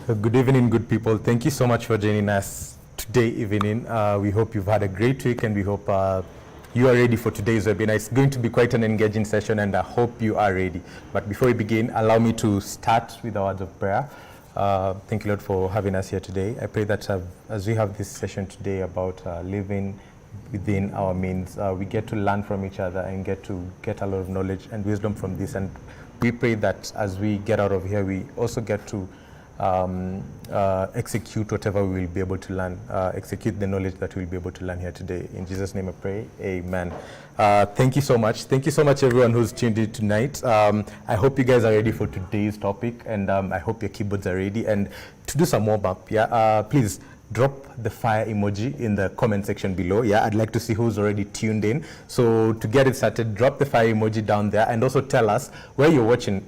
Good evening, good people. Thank you so much for joining us today evening. We hope you've had a great week and we hope you are ready for today's webinar. It's going to be quite an engaging session and I hope you are ready. But before we begin, allow me to start with a word of prayer. Thank you, Lord, for having us here today. I pray that as we have this session today about living within our means, we get to learn from each other and get a lot of knowledge and wisdom from this. And we pray that as we get out of here, we also get to execute whatever we will be able to learn, execute the knowledge that we'll be able to learn here today. In Jesus' name I pray, amen. Thank you so much. Thank you so much everyone who's tuned in tonight. I hope you guys are ready for today's topic and I hope your keyboards are ready. And to do some warm up, please drop the fire emoji in the comment section below. I'd like to see who's already tuned in. So to get it started, drop the fire emoji down there and also tell us where you're watching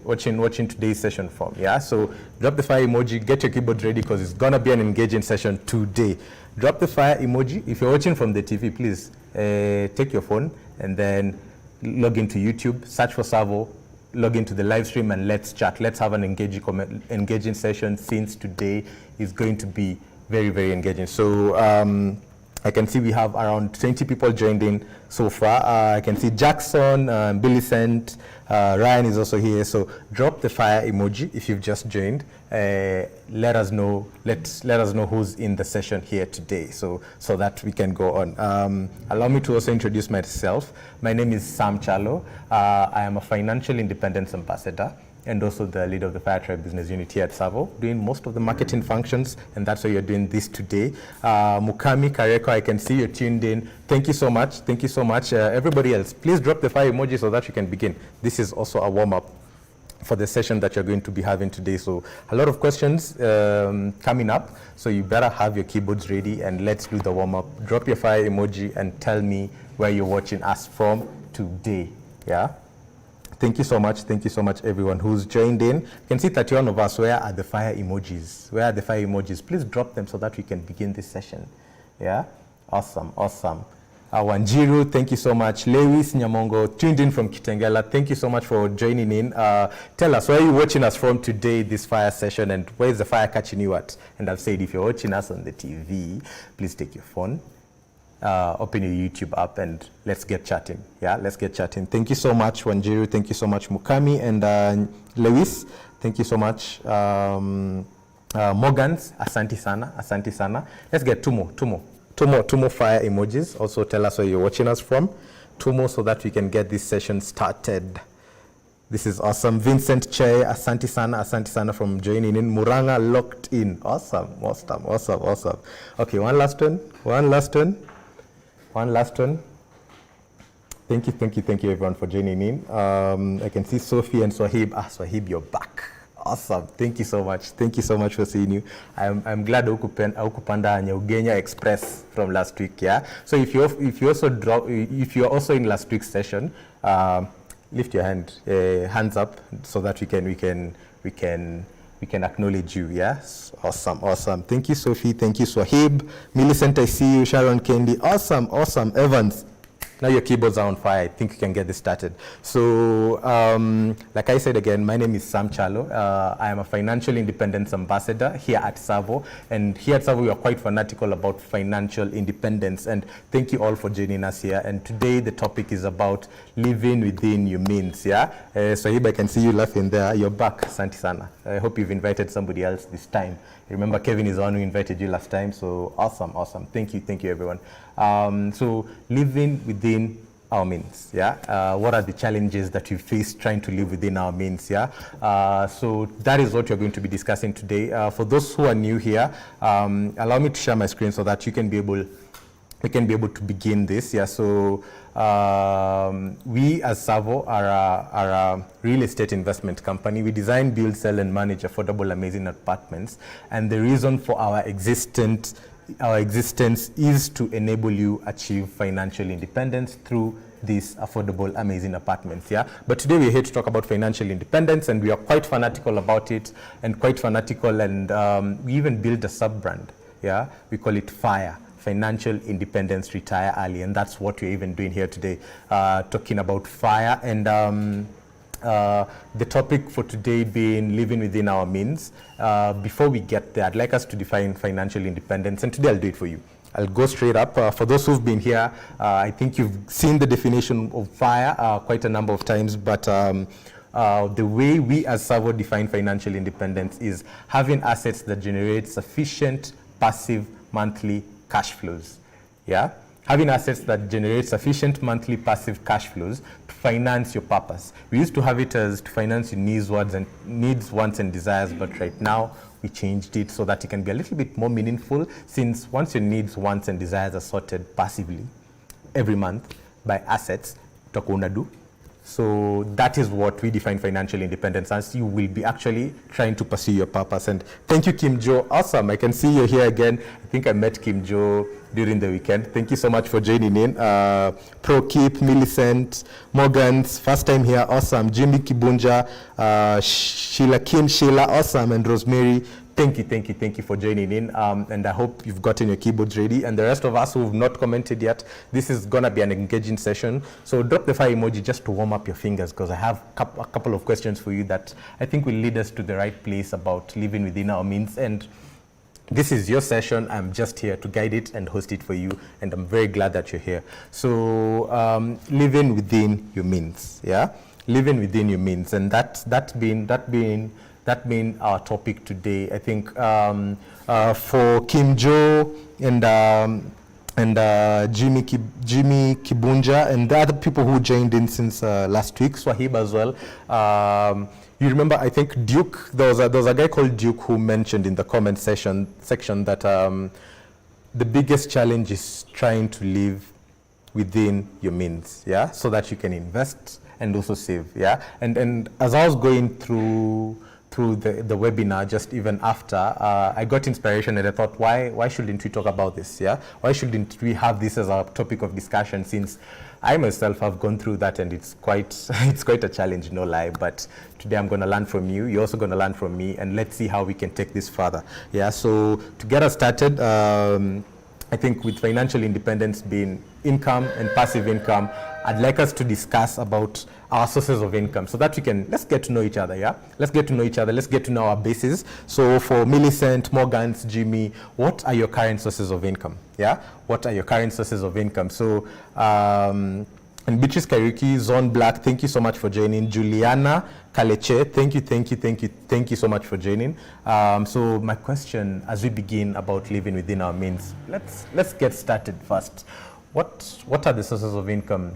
today's session from. So drop the fire emoji, get your keyboard ready because it's gonna be an engaging session today. Drop the fire emoji. If you're watching from the TV, please take your phone and then log into YouTube, search for Savo, log into the live stream and let's chat. Let's have an engaging session since today is going to be very, very engaging. So I can see we have around 20 people joined in so far. I can see Jackson, Millicent, Ryan is also here. So drop the fire emoji if you've just joined. Let us know. Let us know who's in the session here today, so that we can go on. Allow me to also introduce myself. My name is Sam Chalo. I am a financial independence ambassador and also the leader of the Fire Tribe Business Unit here at Savo, doing most of the marketing functions, and that's why you're doing this today. Mukami Kareko, I can see you're tuned in. Thank you so much. Thank you so much. Everybody else, please drop the fire emoji so that you can begin. This is also a warm-up for the session that you're going to be having today. So a lot of questions coming up, so you better have your keyboards ready and let's do the warm-up. Drop your fire emoji and tell me where you're watching us from today. Thank you so much. Thank you so much, everyone who's joined in. You can see 31 of us. Where are the fire emojis? Where are the fire emojis? Please drop them so that we can begin this session. Awesome. Wanjiru, thank you so much. Lewis Nyamongo, tuned in from Kitengela. Thank you so much for joining in. Tell us, where are you watching us from today, this fire session, and where is the fire catching you at? And I've said, if you're watching us on the TV, please take your phone, open your YouTube app and let's get chatting. Let's get chatting. Thank you so much, Wanjiru. Thank you so much, Mukami and Lewis. Thank you so much, Morgans. Asante sana. Let's get two more fire emojis. Also tell us where you're watching us from. Two more so that we can get this session started. This is awesome. Vincent Che, asante sana from joining in. Muranga locked in. Awesome. Okay, one last one. Thank you everyone for joining in. I can see Sophie and Swahib. Swahib, you're back. Awesome. Thank you so much for seeing you. I'm glad Ukupanda Nyugenya Express from last week. So if you're also in last week's session, lift your hands up so that we can acknowledge you. Yes, awesome. Thank you, Sophie. Thank you, Swahib. Millicent, I see you. Sharon Kendi, awesome. Evans, now your keyboards are on fire. I think you can get this started. So, like I said again, my name is Sam Chalo. I am a financial independence ambassador here at Savo. And here at Savo, we are quite fanatical about financial independence. And thank you all for joining us here. And today, the topic is about living within your means. Swahib, I can see you laughing there. You're back, Asante sana. I hope you've invited somebody else this time. Remember, Kevin is the one who invited you last time. So awesome. Thank you, everyone. So living within our means. What are the challenges that we face trying to live within our means? So that is what we're going to be discussing today. For those who are new here, allow me to share my screen so that we can be able to begin this. So we as Savo are a real estate investment company. We design, build, sell, and manage affordable, amazing apartments. And the reason for our existence is to enable you achieve financial independence through these affordable, amazing apartments. But today we're here to talk about financial independence, and we are quite fanatical about it, and we even build a sub-brand. We call it FIRE. Financial Independence, Retire Early, and that's what we're even doing here today, talking about FIRE. And The topic for today being living within our means. Before we get there, I'd like us to define financial independence, and today I'll do it for you. I'll go straight up. For those who've been here, I think you've seen the definition of FIRE quite a number of times, but the way we as Savo define financial independence is having assets that generate sufficient passive monthly cash flows. Yeah? Having assets that generate sufficient monthly passive cash flows to finance your purpose. We used to have it as to finance your needs, wants, and desires, but right now we changed it so that it can be a little bit more meaningful, since once your needs, wants, and desires are sorted passively every month by assets, utakuwa do. So that is what we define financial independence as. You will be actually trying to pursue your purpose. And thank you, Kim Jo. Awesome. I can see you here again. I think I met Kim Jo during the weekend. Thank you so much for joining in. Pro Keep, Millicent, Morgan's, first time here. Awesome. Jimmy Kibunja, Sheila, awesome. And Rosemary. Thank you for joining in, and I hope you've gotten your keyboards ready. And the rest of us who have not commented yet, this is gonna be an engaging session. So drop the fire emoji just to warm up your fingers, because I have a couple of questions for you that I think will lead us to the right place about living within our means. And this is your session. I'm just here to guide it and host it for you, and I'm very glad that you're here. So living within your means, yeah? Living within your means, and that being our topic today. I think for Kim Jo and Jimmy Kibunja and the other people who joined in since last week, Swahib as well. You remember, I think Duke, there was a guy called Duke who mentioned in the comment section that the biggest challenge is trying to live within your means, yeah, so that you can invest and also save, yeah. And as I was going through the webinar, just even after, I got inspiration and I thought, why shouldn't we talk about this, yeah? Why shouldn't we have this as a topic of discussion, since I myself have gone through that, and it's quite a challenge, no lie. But today I'm gonna learn from you, you're also gonna learn from me, and let's see how we can take this further, yeah? So to get us started, I think with financial independence being income and passive income, I'd like us to discuss about our sources of income, so that we can, let's get to know each other, yeah? Let's get to know each other, let's get to know our bases. So for Millicent, Morgans, Jimmy, what are your current sources of income, yeah? What are your current sources of income? So, and Beatrice Kariuki, Zone Black, thank you so much for joining. Juliana Kaleche, thank you so much for joining. So my question as we begin about living within our means, let's get started first. What are the sources of income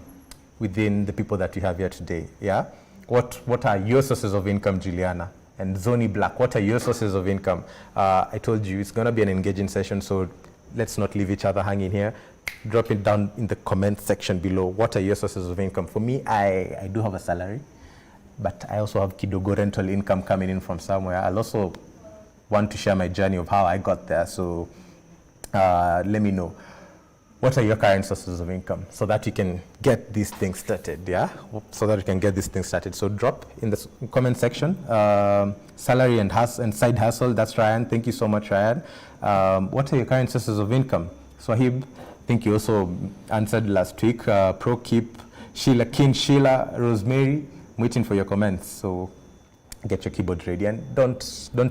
within the people that we have here today, yeah? What are your sources of income, Juliana? And Zoni Black, what are your sources of income? I told you it's gonna be an engaging session, so let's not leave each other hanging here. Drop it down in the comment section below. What are your sources of income? For me, I do have a salary, but I also have kidogo rental income coming in from somewhere. I'll also want to share my journey of how I got there, so let me know. What are your current sources of income, so that you can get these things started, yeah? So that you can get these things started. So drop in the comment section, salary and side hustle. That's Ryan. Thank you so much, Ryan. What are your current sources of income? Swahib, I think you also answered last week. Pro Keep, Sheila, Rosemary, I'm waiting for your comments. So get your keyboard ready, and don't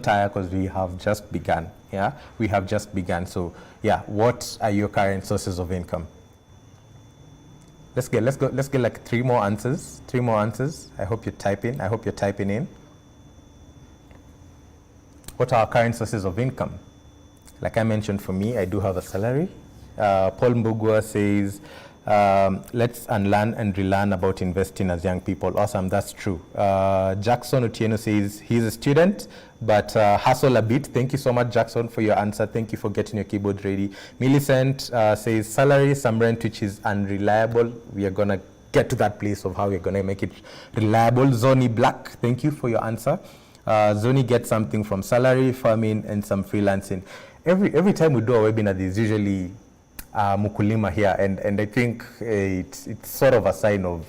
tire, because we have just begun. Yeah, we have just begun. So yeah, what are your current sources of income? Let's get like three more answers. I hope you're typing in. What are our current sources of income? Like I mentioned, for me, I do have a salary. Paul Mbugua says, let's unlearn and relearn about investing as young people. Awesome, that's true. Jackson Otieno says he's a student, but hustle a bit. Thank you so much, Jackson, for your answer. Thank you for getting your keyboard ready. Millicent says salary, some rent, which is unreliable. We are gonna get to that place of how we're gonna make it reliable. Zoni Black, thank you for your answer. Zoni gets something from salary, farming, and some freelancing. Every time we do a webinar, there's usually Mukulima here, and I think it's sort of a sign of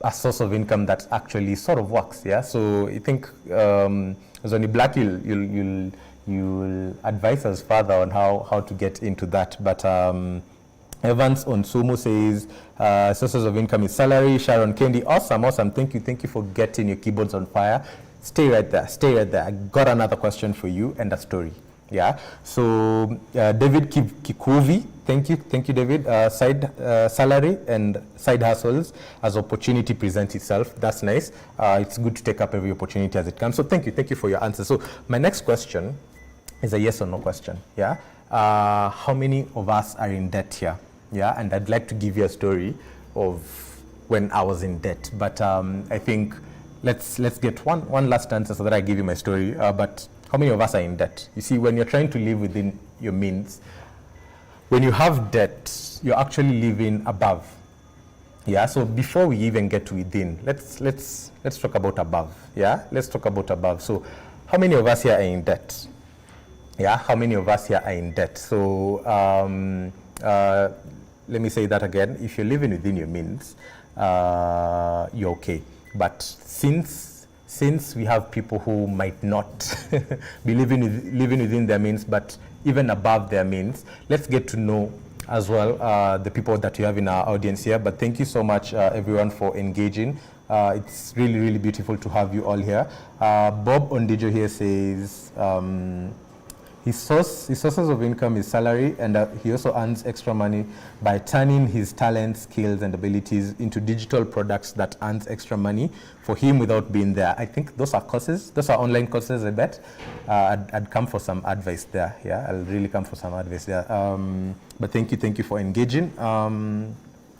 a source of income that actually sort of works, yeah. So I think Zoni Black, you'll advise us further on how to get into that. But Evans Onsumu says, sources of income is salary. Sharon Kendi, awesome. Thank you for getting your keyboards on fire. Stay right there. I got another question for you and a story. Yeah. So David Kikuvi, thank you, David. Salary and side hustles as opportunity presents itself. That's nice. It's good to take up every opportunity as it comes. So thank you for your answer. So my next question is a yes or no question. Yeah. How many of us are in debt here? Yeah, and I'd like to give you a story of when I was in debt. But I think let's get one last answer so that I give you my story. But how many of us are in debt? You see, when you're trying to live within your means, when you have debt, you're actually living above. Yeah. So before we even get to within, let's talk about above. Yeah. Let's talk about above. So how many of us here are in debt? Yeah. How many of us here are in debt? So let me say that again. If you're living within your means, you're okay. But since we have people who might not be living within their means, but even above their means, let's get to know as well the people that you have in our audience here. But thank you so much, everyone, for engaging. It's really beautiful to have you all here. Bob Ondijo here says, his sources of income is salary, and he also earns extra money by turning his talents, skills, and abilities into digital products that earns extra money for him without being there. I think those are courses. Those are online courses, I bet. I'd come for some advice there. Yeah, I'll really come for some advice there. But thank you for engaging.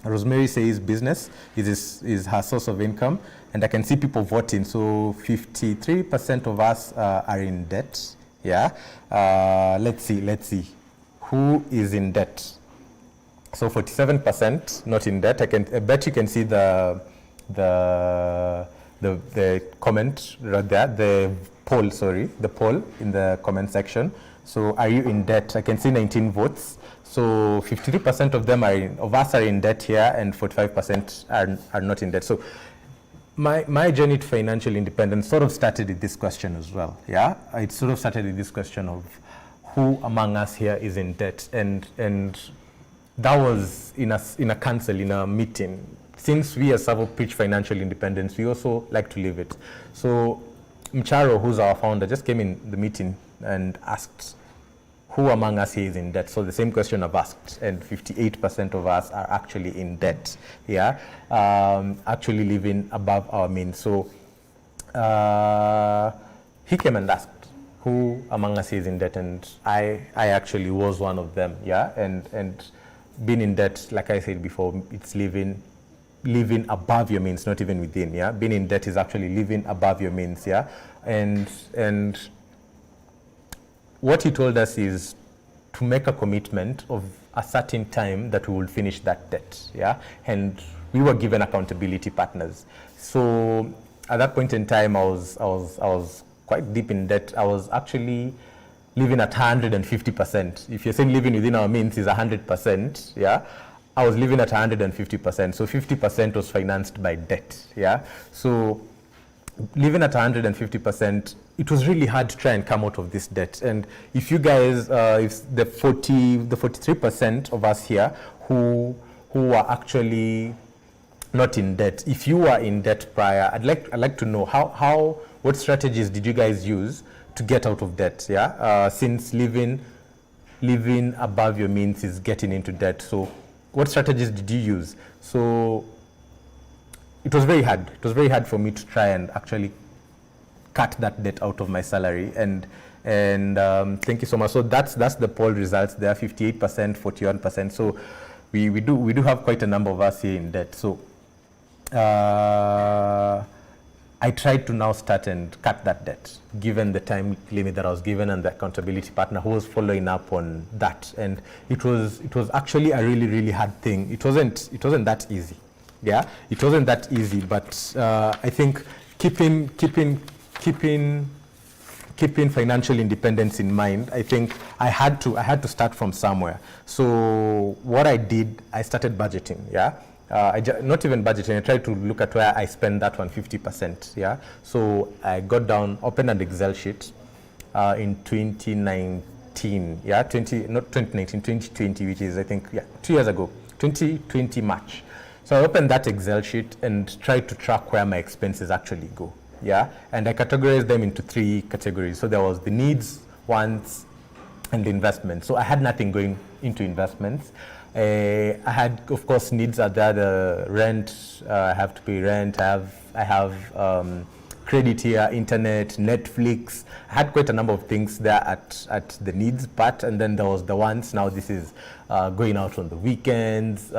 Rosemary says business is her source of income, and I can see people voting. So 53% of us are in debt. Yeah. Let's see. Who is in debt? So 47% not in debt. I bet you can see the comment right there, the poll in the comment section. So are you in debt? I can see 19 votes. So 53% of us are in debt here, and 45% are not in debt. So my journey to financial independence sort of started with this question as well. Yeah, it sort of started with this question of who among us here is in debt, and that was in a council, in a meeting. Since we as Savo preach financial independence, we also like to live it. So Mcharo, who's our founder, just came in the meeting and asked, who among us here is in debt? So the same question I've asked, and 58% of us are actually in debt. Yeah, actually living above our means. So he came and asked, who among us is in debt? And I actually was one of them. Yeah, and being in debt, like I said before, it's living above your means, not even within. Yeah, being in debt is actually living above your means. Yeah, and what he told us is to make a commitment of a certain time that we will finish that debt. Yeah, and we were given accountability partners. So at that point in time, I was quite deep in debt. I was actually living at 150%. If you're saying living within our means is 100%, yeah, I was living at 150%. So 50% was financed by debt. Yeah, so living at 150%, it was really hard to try and come out of this debt. And if you guys, if the 43% of us here who are actually not in debt, if you were in debt prior, I'd like to know what strategies did you guys use to get out of debt? Yeah, since living above your means is getting into debt. So what strategies did you use? So it was very hard. It was very hard for me to try and actually cut that debt out of my salary. And thank you so much. So that's the poll results. There are 58%, 41%. So we do have quite a number of us here in debt. So I tried to now start and cut that debt, given the time limit that I was given and the accountability partner who was following up on that. And it was actually a really hard thing. It wasn't that easy. Yeah, it wasn't that easy, but I think keeping financial independence in mind, I think I had to start from somewhere. So what I did, I started budgeting. Yeah, not even budgeting. I tried to look at where I spend that 150%. Yeah, so I got down, opened an Excel sheet in 2019. 2019, yeah, 2020, which is, I think, yeah, 2 years ago, 2020 March. So I opened that Excel sheet and tried to track where my expenses actually go, yeah, and I categorized them into 3 categories. So there was the needs, wants, and the investments. So I had nothing going into investments. I had, of course, needs are there, the rent, I have to pay rent, I have credit here, internet, Netflix. I had quite a number of things there at the needs part, and then there was the wants. Now this is going out on the weekends,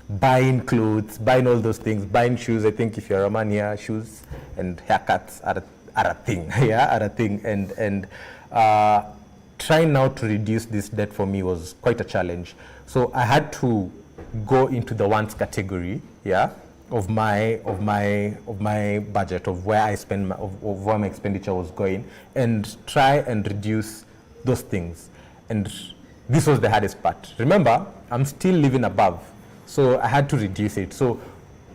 buying clothes, buying all those things, buying shoes. I think if you're a man here, shoes and haircuts are a thing, yeah, are a thing. And trying now to reduce this debt for me was quite a challenge. So I had to go into the wants category, yeah, of my budget, of where I spend of where my expenditure was going, and try and reduce those things. And this was the hardest part. Remember, I'm still living above, so I had to reduce it. So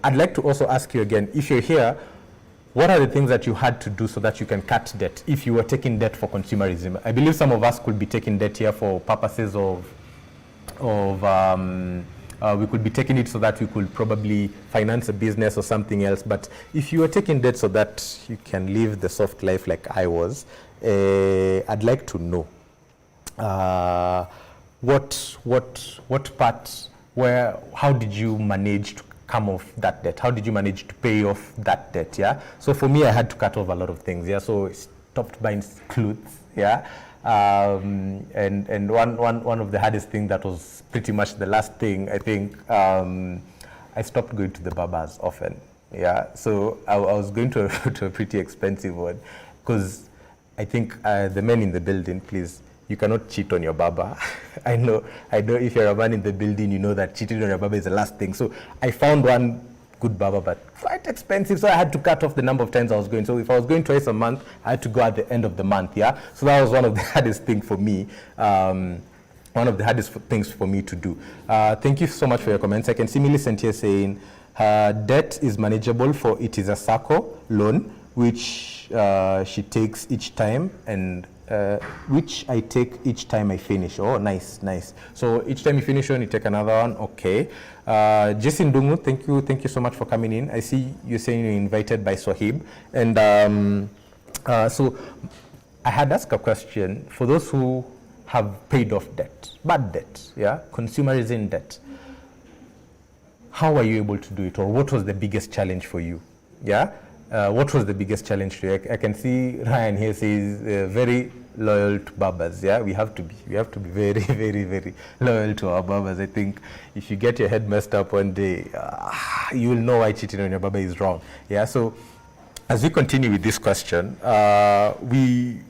I'd like to also ask you again, if you're here, what are the things that you had to do so that you can cut debt if you were taking debt for consumerism? I believe some of us could be taking debt here for purposes of we could be taking it so that we could probably finance a business or something else. But if you are taking debt so that you can live the soft life like I was, I'd like to know what part, how did you manage to come off that debt? How did you manage to pay off that debt? Yeah. So for me, I had to cut off a lot of things. Yeah. So I stopped buying clothes. Yeah. And one of the hardest things, that was pretty much the last thing, I think, I stopped going to the barbers often. Yeah, so I was going to a pretty expensive one, because I think the men in the building, please, you cannot cheat on your barber. I know if you're a man in the building, you know that cheating on your barber is the last thing. So I found one good barber, but quite expensive, so I had to cut off the number of times I was going. So if I was going twice a month, I had to go at the end of the month. Yeah, so that was one of the hardest things for me. One of the hardest things for me to do. Thank you so much for your comments. I can see Millicent here saying debt is manageable, for it is a SACCO loan which she takes each time, and which I take each time I finish. Oh, nice. So each time you finish one, you take another one. Okay. Jason Dungu, thank you so much for coming in. I see you're saying you're invited by Swahib, and so I had asked a question for those who have paid off debt, bad debt, yeah, consumerism debt. How are you able to do it, or what was the biggest challenge for you? Yeah. What was the biggest challenge to you? I can see Ryan here says very loyal to barbers. Yeah, we have to be very, very, very loyal to our barbers. I think if you get your head messed up one day, you will know why cheating on your barber is wrong. Yeah. So as we continue with this question, we've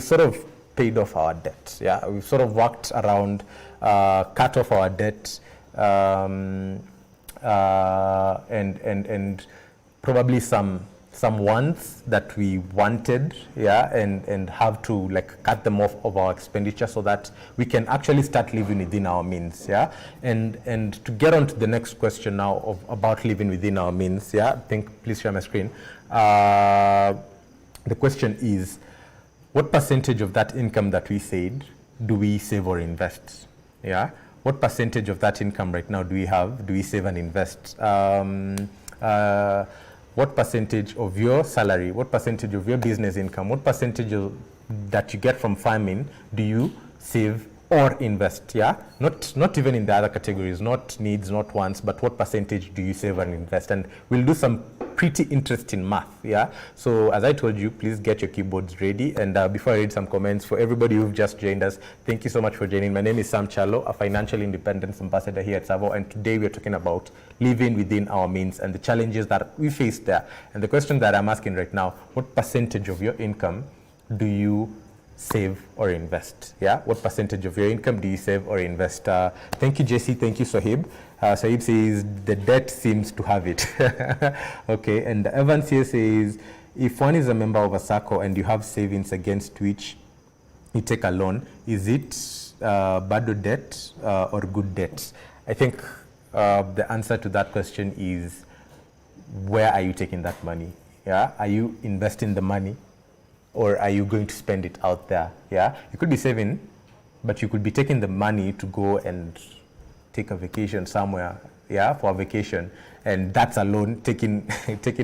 sort of paid off our debt. Yeah, we've sort of worked around, cut off our debt, and probably some wants that we wanted, yeah, and have to like cut them off of our expenditure so that we can actually start living within our means, yeah. And to get on to the next question now about living within our means, yeah. I think, please share my screen. The question is, what percentage of that income that we said do we save or invest? Yeah. What percentage of that income right now do we save and invest? What percentage of your salary, what percentage of your business income, what percentage that you get from farming do you save or invest? Yeah, not even in the other categories, not needs, not wants, but what percentage do you save and invest? And we'll do some pretty interesting math. Yeah, so as I told you, please get your keyboards ready. And before I read some comments, for everybody who've just joined us, thank you so much for joining. My name is Sam Chalo, a financial independence ambassador here at Savo, and today we're talking about living within our means and the challenges that we face there. And the question that I'm asking right now, what percentage of your income do you save or invest? Yeah, what percentage of your income do you save or invest? Thank you, Jesse. Thank you, Sahib. Sahib says the debt seems to have it. Okay, and Evans here says, if one is a member of a SACCO and you have savings against which you take a loan, is it bad debt or good debt? I think the answer to that question is, where are you taking that money? Yeah, are you investing the money or are you going to spend it out there? Yeah, you could be saving, but you could be taking the money to go and take a vacation somewhere, yeah, for a vacation, and that's a loan, taking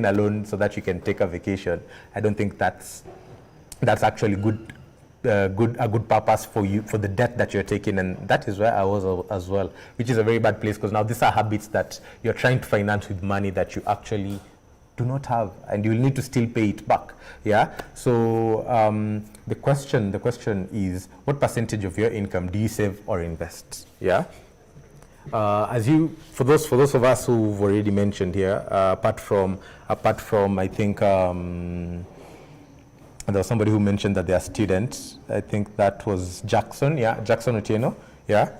a loan so that you can take a vacation. I don't think that's actually a good purpose for you, for the debt that you're taking. And that is where I was as well, which is a very bad place, because now these are habits that you're trying to finance with money that you actually do not have, and you'll need to still pay it back. Yeah. So the question is, what percentage of your income do you save or invest? Yeah. For those of us who've already mentioned here, apart from I think there was somebody who mentioned that they are students. I think that was Jackson. Yeah, Jackson Otieno. Yeah.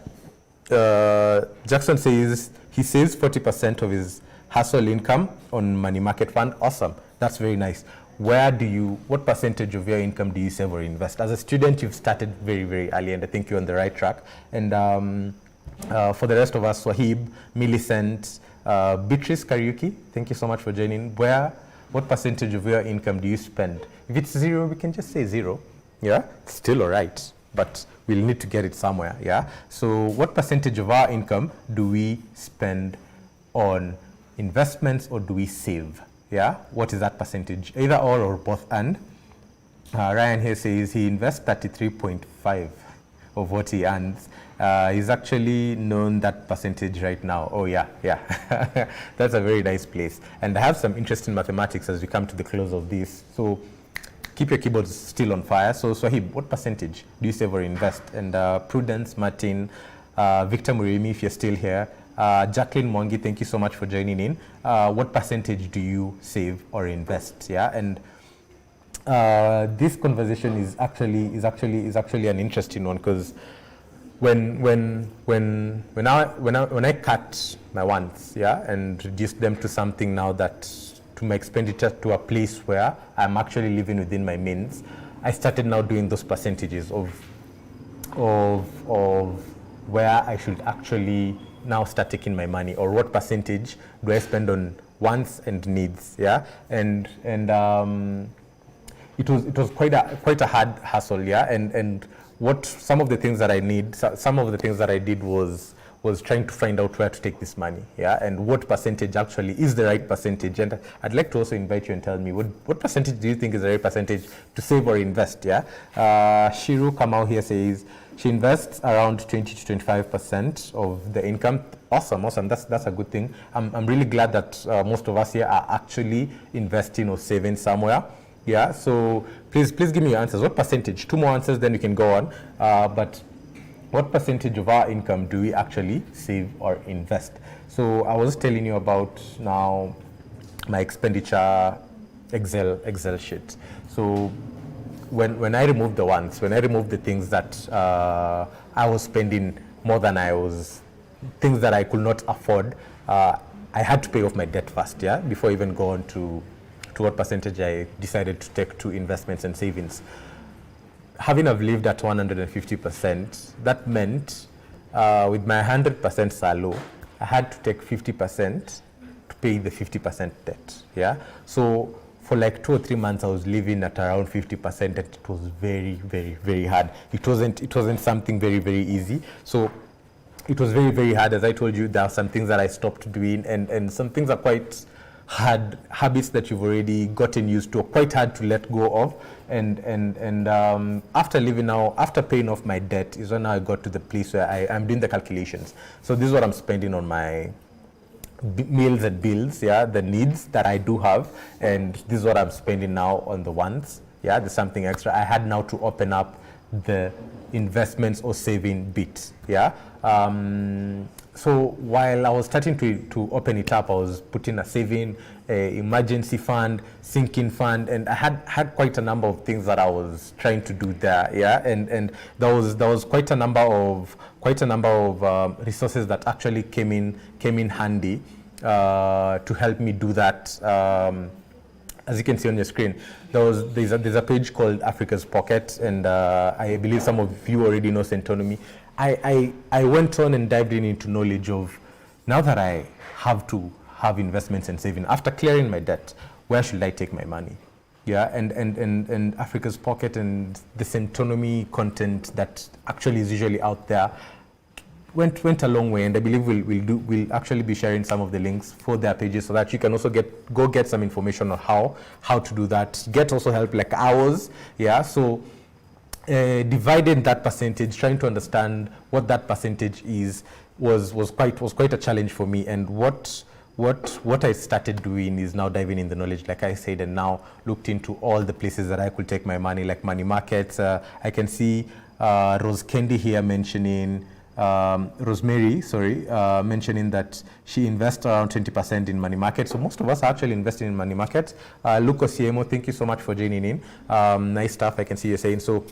Jackson says he saves 40% of his household income on money market fund. Awesome. That's very nice. What percentage of your income do you save or invest? As a student, you've started very, very early, and I think you're on the right track. And for the rest of us, Swahib, Millicent, Beatrice Kariuki, thank you so much for joining. What percentage of your income do you spend? If it's zero, we can just say zero. Yeah, still all right, but we'll need to get it somewhere. Yeah. So what percentage of our income do we spend on investments, or do we save? Yeah. What is that percentage? Either all or both. And Ryan here says he invests 33.5 of what he earns. He's actually known that percentage right now. Oh yeah. That's a very nice place. And I have some interesting mathematics as we come to the close of this. So keep your keyboards still on fire. So Swahib, what percentage do you save or invest? And Prudence, Martin, Victor Murimi, if you're still here, Jacqueline Mwangi, thank you so much for joining in. What percentage do you save or invest? Yeah. And this conversation is actually an interesting one, because when I cut my wants, yeah, and reduce them to something now that, to my expenditure, to a place where I'm actually living within my means, I started now doing those percentages of where I should actually now start taking my money, or what percentage do I spend on wants and needs. Yeah. And it was quite a hard hustle. Yeah. And some of the things that I did was trying to find out where to take this money, yeah, and what percentage actually is the right percentage. And I'd like to also invite you and tell me what percentage do you think is the right percentage to save or invest, yeah. Shiru Kamau here says she invests around 20 to 25% of the income. Awesome. That's a good thing. I'm really glad that most of us here are actually investing or saving somewhere. Yeah, so please give me your answers. What percentage? 2 more answers, then we can go on. But what percentage of our income do we actually save or invest? So I was telling you about now my expenditure Excel sheet. So when I removed the things that I was spending more than things that I could not afford, I had to pay off my debt first, yeah, before I even go on to what percentage I decided to take to investments and savings. Having lived at 150%, that meant with my 100% salary, I had to take 50% to pay the 50% debt. Yeah. So for like 2 or 3 months, I was living at around 50%, and it was very, very, very hard. It wasn't something very, very easy. So it was very, very hard. As I told you, there are some things that I stopped doing, and some things are quite hard habits that you've already gotten used to, quite hard to let go of. And after paying off my debt is when I got to the place where I'm doing the calculations. So this is what I'm spending on my meals and bills, yeah, the needs that I do have, and this is what I'm spending now on the wants. Yeah, there's something extra. I had now to open up the investments or saving bit. Yeah. So while I was starting to open it up, I was putting a saving, emergency fund, sinking fund, and I had quite a number of things that I was trying to do there. Yeah, and there was quite a number of resources that actually came in handy to help me do that. As you can see on your screen, there's a page called Africa's Pocket, and I believe some of you already know Centonomy. I went on and dived into knowledge of, now that I have to have investments and saving, after clearing my debt, where should I take my money? yeah, and Africa's Pocket and the Centonomy content that actually is usually out there went a long way, and I believe we'll actually be sharing some of the links for their pages so that you can also go get some information on how to do that. Get also help like ours, yeah. So dividing that percentage, trying to understand what that percentage is, was quite a challenge for me. And what I started doing is now diving in the knowledge, like I said, and now looked into all the places that I could take my money, like money markets. I can see Rose Kendi here mentioning, Rosemary, sorry, mentioning that she invests around 20% in money markets. So most of us are actually investing in money markets. Lucas Siemo, thank you so much for joining in. Nice stuff, I can see you saying. So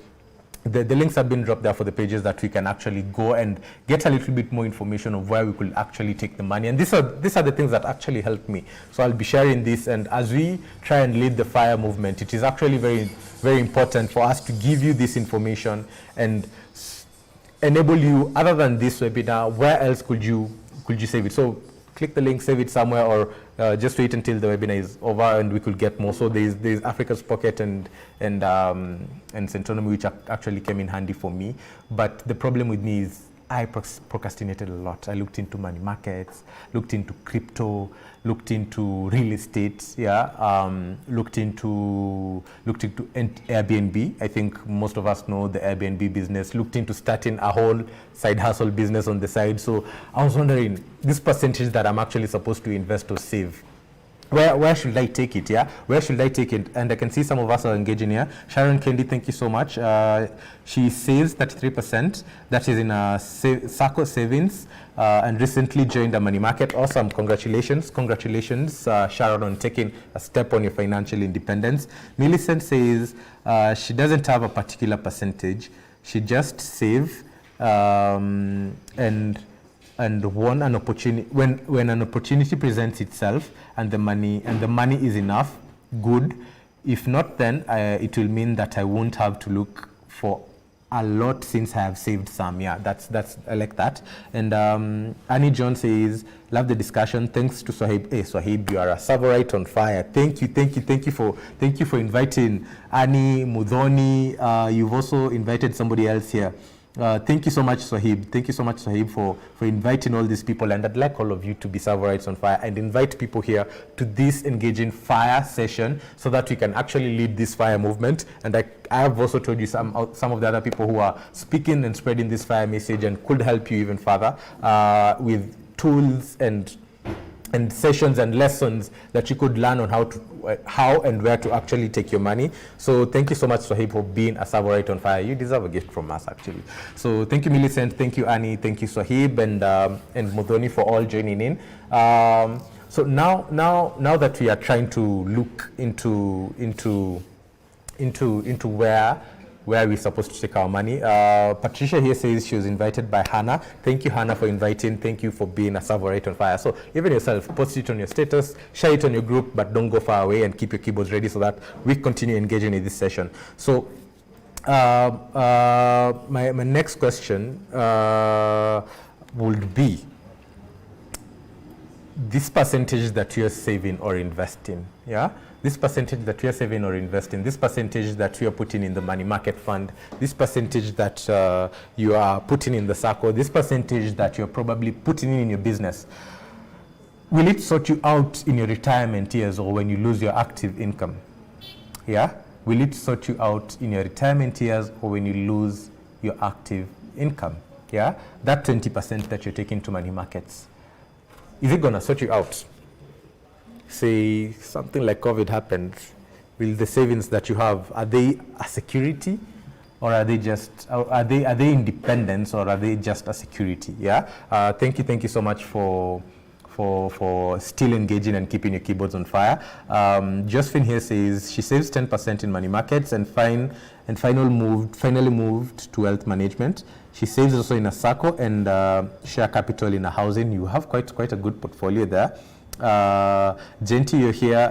the links have been dropped there for the pages that we can actually go and get a little bit more information of where we could actually take the money. And these are the things that actually helped me. So I'll be sharing this, and as we try and lead the FIRE movement, it is actually very, very important for us to give you this information and enable you. Other than this webinar, where else could you save it? So click the link, save it somewhere, or just wait until the webinar is over and we could get more. So there's Africa's Pocket and Centonomy, which actually came in handy for me. But the problem with me is I procrastinated a lot. I looked into money markets, looked into crypto, looked into real estate, yeah, looked into Airbnb. I think most of us know the Airbnb business. Looked into starting a whole side hustle business on the side. So I was wondering, this percentage that I'm actually supposed to invest or save, where should I take it? Yeah, where should I take it? And I can see some of us are engaging here. Sharon Kendi, thank you so much. She saves 33%. That is in a SACCO savings, and recently joined a money market. Awesome! Congratulations, Sharon, on taking a step on your financial independence. Millicent says she doesn't have a particular percentage. She just save and when an opportunity presents itself and the money is enough, good. If not, then it will mean that I won't have to look for a lot since I have saved some. Yeah, that's I like that. And Annie John says, love the discussion. Thanks to Swahib. Hey Swahib, you are a Savorite on fire. Thank you for inviting Annie Mudhoni. You've also invited somebody else here. Thank you so much, Swahib. Thank you so much, Swahib, for inviting all these people. And I'd like all of you to be Savorites on Fire and invite people here to this engaging fire session so that we can actually lead this fire movement. And I have also told you some of the other people who are speaking and spreading this fire message and could help you even further with tools and sessions and lessons that you could learn on how and where to actually take your money. So thank you so much, Swahib, for being a Savorite on Fire. You deserve a gift from us, actually. So thank you, Millicent. Thank you, Annie. Thank you, Swahib, and Mudhoni for all joining in. So now that we are trying to look into where we're supposed to take our money. Patricia here says she was invited by Hannah. Thank you, Hannah, for inviting. Thank you for being a Savorite on Fire. So even yourself, post it on your status, share it on your group, but don't go far away, and keep your keyboards ready so that we continue engaging in this session. So my next question would be this percentage that you're saving or investing, yeah? This percentage that you're saving or investing, this percentage that you're putting in the money market fund, this percentage that you are putting in the SACCO, this percentage that you're probably putting in your business, will it sort you out in your retirement years or when you lose your active income? Yeah? Will it sort you out in your retirement years or when you lose your active income? Yeah? That 20% that you're taking to money markets, is it going to sort you out? Say something like COVID happens, will the savings that you have, are they a security, or are they just are they independence, or are they just a security? Yeah. Thank you so much for still engaging and keeping your keyboards on fire. Josephine here says she saves 10% in money markets and finally moved to wealth management. She saves also in a SACCO and share capital in a housing. You have quite a good portfolio there. Genti, you're here.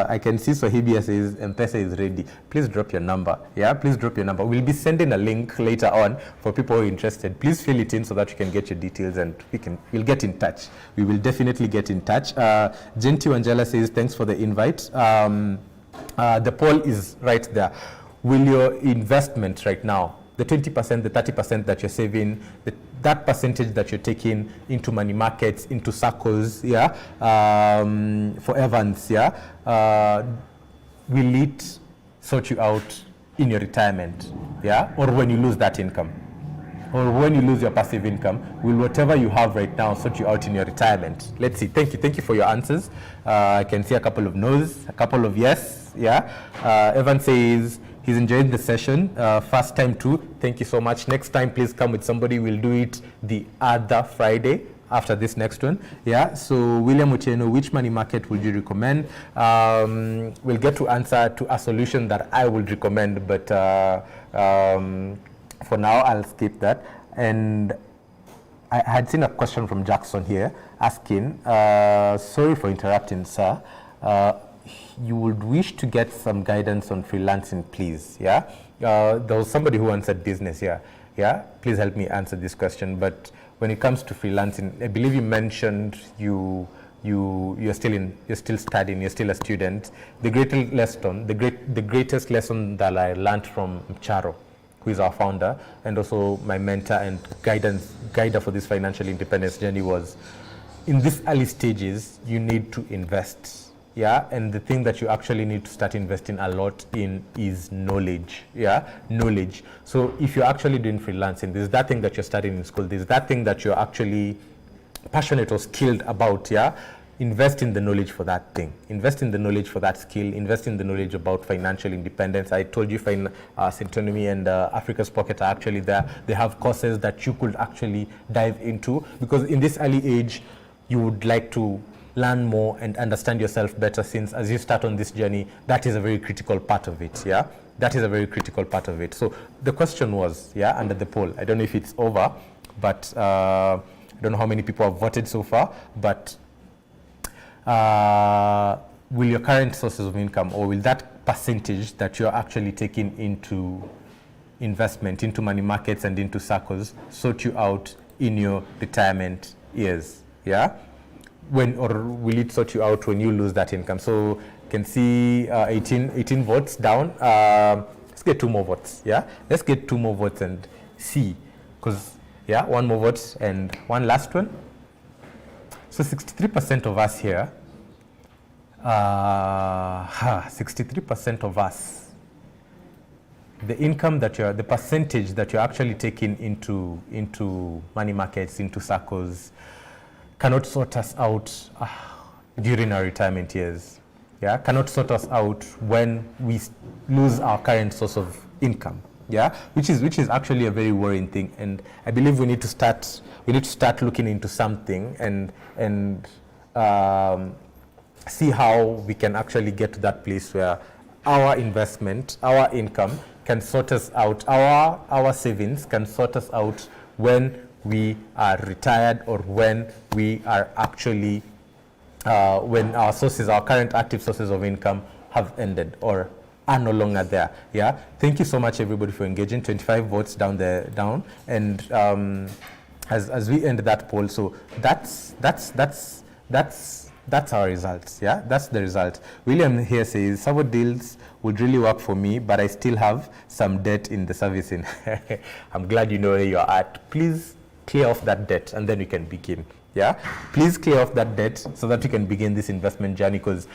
I can see Swahibia says M-Pesa is ready. Please drop your number. Yeah, please drop your number. We'll be sending a link later on for people who are interested. Please fill it in so that you can get your details and we'll get in touch. We will definitely get in touch. Genti Wanjala says thanks for the invite. The poll is right there. Will your investment right now, the 20%, the 30% that you're saving, that percentage that you're taking into money markets, into circles, yeah, for Evans, yeah, will it sort you out in your retirement, yeah, or when you lose that income? Or when you lose your passive income, will whatever you have right now sort you out in your retirement? Let's see. Thank you for your answers. I can see a couple of no's, a couple of yes. Yeah. Evan says he's enjoying the session. First time too. Thank you so much. Next time, please come with somebody. We'll do it the other Friday after this next one. Yeah. So William Ucheno, which money market would you recommend? We'll get to answer to a solution that I would recommend, but for now, I'll skip that. And I had seen a question from Jackson here asking, sorry for interrupting, sir. You would wish to get some guidance on freelancing, please. Yeah. There was somebody who answered business. Yeah. Yeah. Please help me answer this question. But when it comes to freelancing, I believe you mentioned you're still studying, you're still a student. The greatest lesson that I learned from Charo, who is our founder and also my mentor and guider for this financial independence journey, was in these early stages, you need to invest. Yeah, and the thing that you actually need to start investing a lot in is knowledge. Yeah, knowledge. So if you're actually doing freelancing, there's that thing that you're studying in school, there's that thing that you're actually passionate or skilled about. Yeah, invest in the knowledge for that thing. Invest in the knowledge for that skill. Invest in the knowledge about financial independence. I told you Syntonomy and Africa's Pocket are actually there. They have courses that you could actually dive into, because in this early age, you would like to learn more and understand yourself better, since as you start on this journey, that is a very critical part of it. Yeah, that is a very critical part of it. So the question was, yeah, under the poll, I don't know if it's over, but I don't know how many people have voted so far, but will your current sources of income, or will that percentage that you're actually taking into investment, into money markets and into circles, sort you out in your retirement years? Yeah, or will it sort you out when you lose that income? So you can see 18 votes down. Let's get 2 more votes. Yeah, let's get 2 more votes and see, because yeah, 1 more vote and one last one. So 63% of us here, 63% of us, the income that the percentage that you're actually taking into money markets, into circles, cannot sort us out during our retirement years. Yeah, cannot sort us out when we lose our current source of income. Yeah, which is actually a very worrying thing, and I believe we need to start looking into something and see how we can actually get to that place where our investment, our income can sort us out, our savings can sort us out when we are retired, or when we are actually when our current active sources of income have ended or are no longer there. Yeah, thank you so much everybody for engaging. 25 votes down, and as we end that poll, so that's our results. Yeah, that's the result. William here says Savo deals would really work for me, but I still have some debt in the servicing. I'm glad you know where you're at. Please clear off that debt and then you can begin. Yeah, please clear off that debt so that you can begin this investment journey, because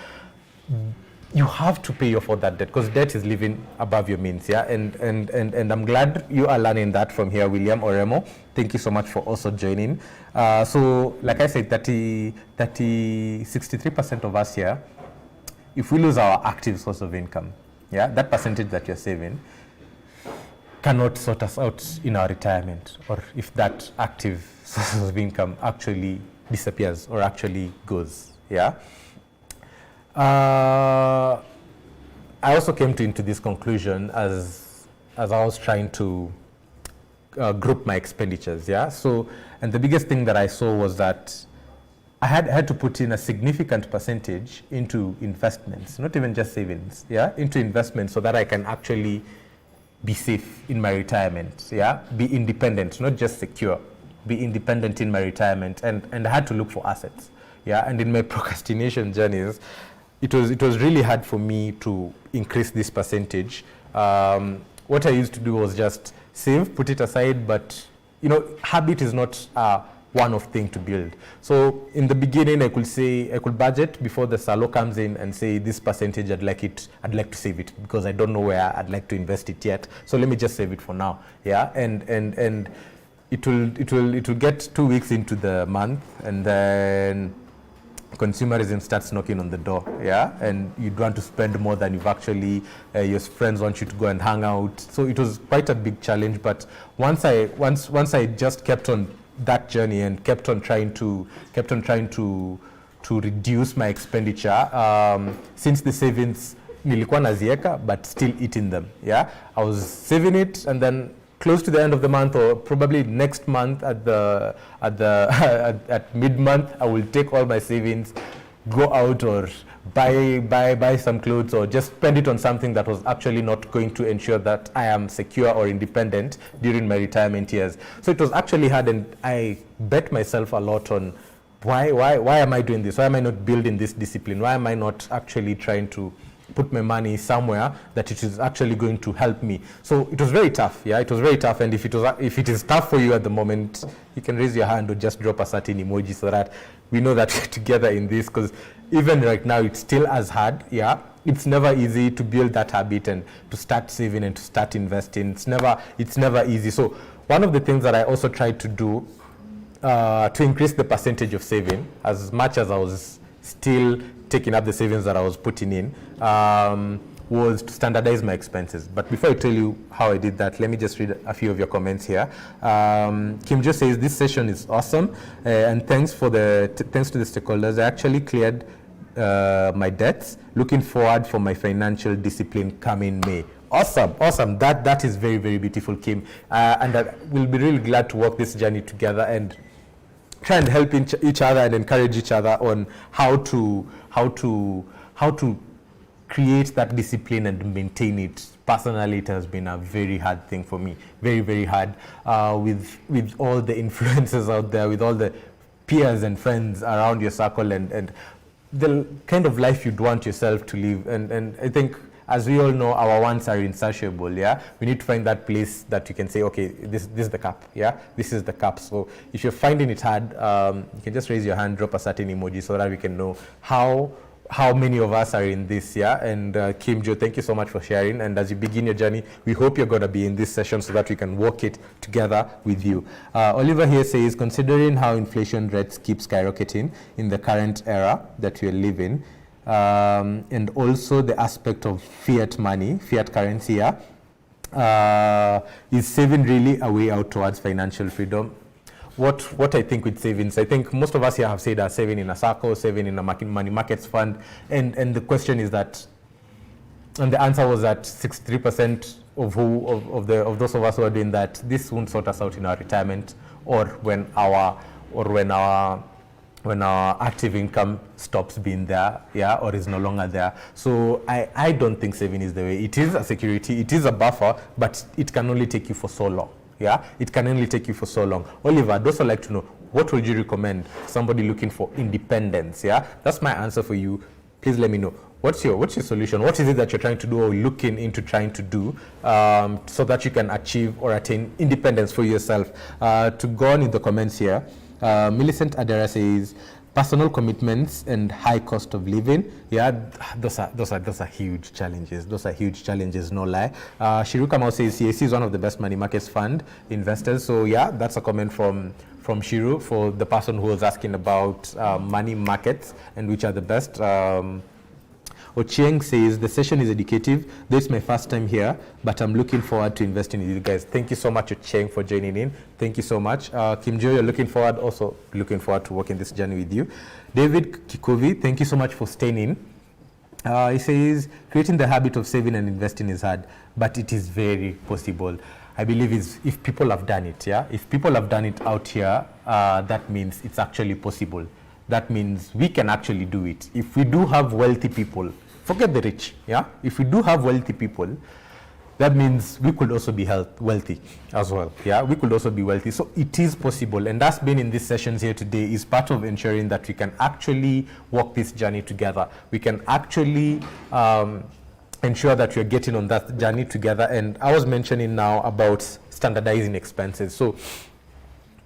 you have to pay off all that debt, because debt is living above your means. Yeah, and I'm glad you are learning that from here, William or Remo. Thank you so much for also joining. So like I said, 63% of us here, if we lose our active source of income, yeah, that percentage that you're saving cannot sort us out in our retirement, or if that active source of income actually disappears or actually goes. Yeah. I also came into this conclusion as I was trying to group my expenditures. Yeah. So, and the biggest thing that I saw was that I had to put in a significant percentage into investments, not even just savings. Yeah, into investments, so that I can actually be safe in my retirement. Yeah, be independent, not just secure. Be independent in my retirement, and I had to look for assets. Yeah, and in my procrastination journeys, it was really hard for me to increase this percentage. What I used to do was just save, put it aside, but habit is not one-off thing to build. So in the beginning, I could budget before the salo comes in and say this percentage I'd like to save it because I don't know where I'd like to invest it yet. So let me just save it for now. Yeah, and it will get 2 weeks into the month, and then consumerism starts knocking on the door, yeah, and you want to spend more than you've actually, your friends want you to go and hang out. So it was quite a big challenge, but once I just kept on that journey and kept on trying to reduce my expenditure, since the savings nilikuwa nazieka but still eating them, yeah, I was saving it, and then close to the end of the month, or probably next month at mid-month, I will take all my savings, go out or buy some clothes, or just spend it on something that was actually not going to ensure that I am secure or independent during my retirement years. So it was actually hard, and I bet myself a lot on why am I doing this? Why am I not building this discipline? Why am I not actually trying to put my money somewhere that it is actually going to help me? So it was very tough. Yeah, it was very tough. And if it is tough for you at the moment, you can raise your hand or just drop a certain emoji so that we know that we're together in this, because even right now it's still as hard. Yeah, it's never easy to build that habit and to start saving and to start investing. It's never easy. So one of the things that I also tried to do to increase the percentage of saving, as much as I was still taking up the savings that I was putting in, was to standardize my expenses. But before I tell you how I did that, let me just read a few of your comments here. Kim Jo says, this session is awesome, and thanks to the stakeholders. I actually cleared my debts. Looking forward for my financial discipline coming May. Awesome. That is very, very beautiful, Kim. And we'll be really glad to walk this journey together and try and help each other and encourage each other on how to create that discipline and maintain it. Personally, it has been a very hard thing for me, very, very hard, with all the influences out there, with all the peers and friends around your circle, and the kind of life you'd want yourself to live. And I think, as we all know, our wants are insatiable. Yeah, we need to find that place that you can say, okay, this is the cap. Yeah, this is the cap. So if you're finding it hard, you can just raise your hand, drop a certain emoji so that we can know how many of us are in this. Yeah, and Kim Jo, thank you so much for sharing. And as you begin your journey, we hope you're going to be in this session so that we can walk it together with you. Oliver here says, considering how inflation rates keep skyrocketing in the current era that we are living, and also the aspect of fiat money, fiat currency, is saving really a way out towards financial freedom? What I think with savings, I think most of us here have said are saving in a circle, saving in a money markets fund, and the question is that, and the answer was that 63% of those of us who are doing that, this won't sort us out in our retirement, or when our active income stops being there, yeah, or is no longer there. So I don't think saving is the way. It is a security, it is a buffer, but it can only take you for so long. Yeah, it can only take you for so long. Oliver, I'd also like to know, what would you recommend somebody looking for independence? Yeah, that's my answer for you. Please let me know. What's your solution? What is it that you're trying to do or looking into trying to do so that you can achieve or attain independence for yourself? To go on in the comments here, Millicent Adara says, personal commitments and high cost of living. Yeah, those are huge challenges. Those are huge challenges, no lie. Shiruka Mao says CAC is one of the best money markets fund investors. So yeah, that's a comment from Shiru for the person who was asking about money markets and which are the best. Ochieng says, the session is educative. This is my first time here, but I'm looking forward to investing in you guys. Thank you so much, Ochieng, for joining in. Thank you so much. Kim Jo, you're also looking forward to walking this journey with you. David Kikovi, thank you so much for staying in. He says, creating the habit of saving and investing is hard, but it is very possible. I believe if people have done it, yeah? If people have done it out here, that means it's actually possible. That means we can actually do it. If we do have wealthy people, forget the rich, yeah? If we do have wealthy people, that means we could also be wealthy as well. Yeah, we could also be wealthy. So it is possible, and that's been in these sessions here today is part of ensuring that we can actually walk this journey together. We can actually ensure that we're getting on that journey together. And I was mentioning now about standardizing expenses. So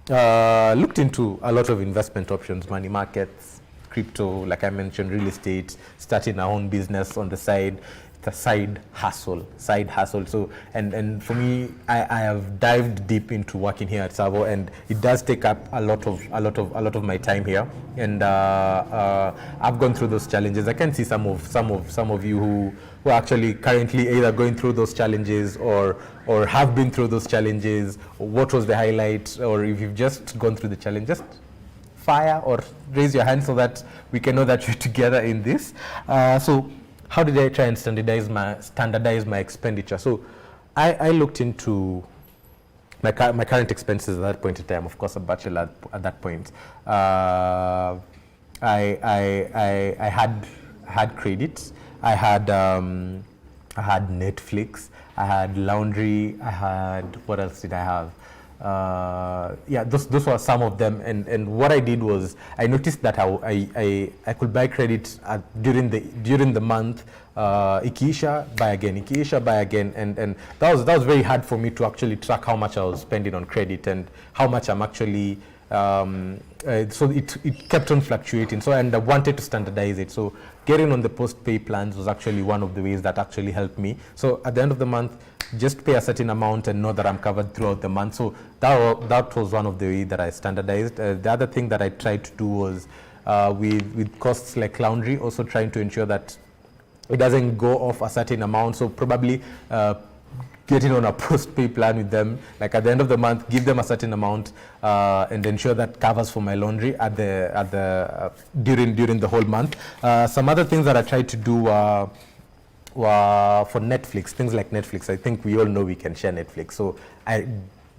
looked into a lot of investment options, money markets, crypto, like I mentioned, real estate, starting our own business on the side. It's a side hustle. So, and for me, I have dived deep into working here at Savo, and it does take up a lot of my time here. And I've gone through those challenges. I can see some of you who are actually currently either going through those challenges or have been through those challenges. What was the highlight? Or if you've just gone through the challenge, just fire or raise your hand so that we can know that you're together in this. So how did I try and standardize my expenditure? So I looked into my current expenses at that point in time. Of course, a bachelor at that point. I had credits. I had Netflix. I had laundry. I had, what else did I have? Yeah, those were some of them. And what I did was I noticed that I could buy credit during the month. Ikiisha, buy again, and that was very hard for me to actually track how much I was spending on credit and how much I'm actually. So it kept on fluctuating. So, and I wanted to standardize it. So getting on the post-pay plans was actually one of the ways that actually helped me. So at the end of the month, just pay a certain amount and know that I'm covered throughout the month. So that was one of the ways that I standardized. The other thing that I tried to do was with costs like laundry, also trying to ensure that it doesn't go off a certain amount. So probably getting on a post-pay plan with them, like at the end of the month, give them a certain amount and ensure that covers for my laundry during the whole month. Some other things that I tried to do for Netflix, things like Netflix. I think we all know we can share Netflix, so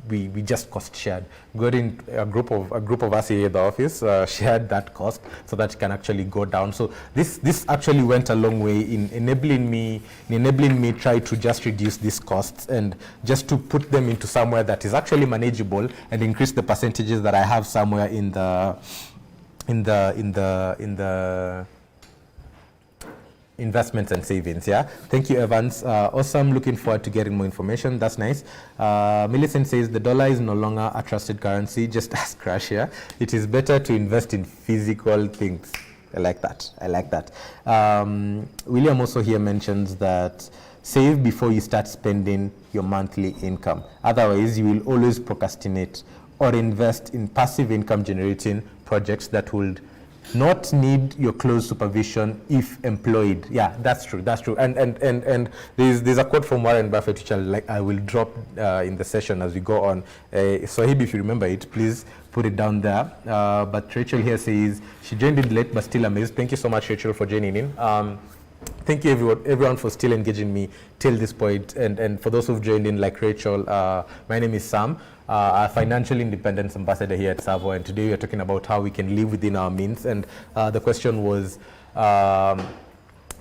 we just cost shared. Got in a group of us here at the office, shared that cost so that it can actually go down. So this actually went a long way in enabling me try to just reduce these costs and just to put them into somewhere that is actually manageable and increase the percentages that I have somewhere in the investments and savings. Yeah, thank you, Evans. Awesome. Looking forward to getting more information. That's nice. Millicent says the dollar is no longer a trusted currency. Just ask Crash here. It is better to invest in physical things. I like that. William also here mentions that save before you start spending your monthly income. Otherwise, you will always procrastinate or invest in passive income generating projects that will not need your close supervision if employed. Yeah, that's true. And there's a quote from Warren Buffett which I will drop in the session as we go on. So if you remember it, please put it down there. But Rachel here says she joined in late but still amazed. Thank you so much, Rachel, for joining in. Thank you everyone for still engaging me till this point. And for those who've joined in, like Rachel, my name is Sam. A financial independence ambassador here at Savo, and today we are talking about how we can live within our means. And the question was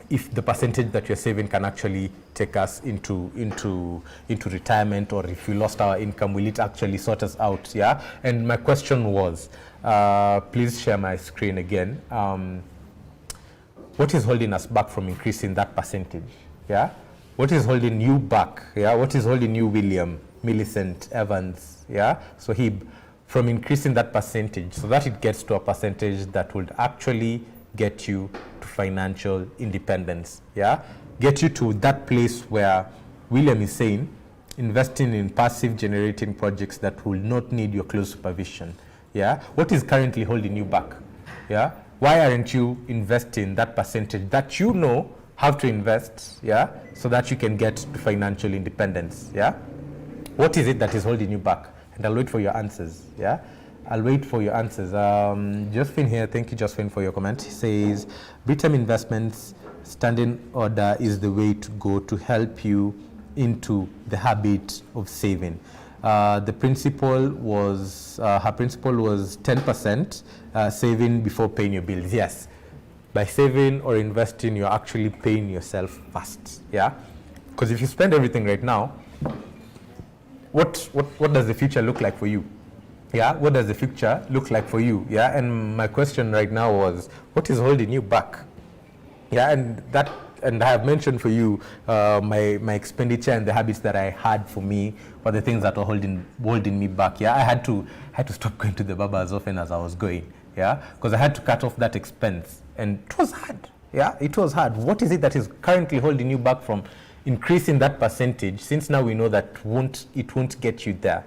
if the percentage that you're saving can actually take us into retirement, or if we lost our income, will it actually sort us out? Yeah. And my question was, please share my screen again. What is holding us back from increasing that percentage? Yeah. What is holding you back? Yeah. What is holding you, William, Millicent, Evans? Yeah, so from increasing that percentage so that it gets to a percentage that would actually get you to financial independence. Yeah, get you to that place where William is saying investing in passive generating projects that will not need your close supervision. Yeah, what is currently holding you back? Yeah, why aren't you investing that percentage that you know have to invest? Yeah, so that you can get to financial independence. Yeah, what is it that is holding you back? And I'll wait for your answers. Yeah, I'll wait for your answers. Josephine here, thank you, Josephine, for your comment. He says, Britam Investments standing order is the way to go to help you into the habit of saving. The principle was, her principle was 10% saving before paying your bills. Yes, by saving or investing, you're actually paying yourself first. Yeah. Because if you spend everything right now, what does the future look like for you? Yeah, what does the future look like for you? Yeah, and my question right now was, what is holding you back? Yeah, and I have mentioned for you my expenditure and the habits that I had for me were the things that were holding me back. Yeah, I had to stop going to the barber as often as I was going. Yeah, because I had to cut off that expense, and it was hard. Yeah, it was hard. What is it that is currently holding you back from increasing that percentage? Since now we know that it won't get you there.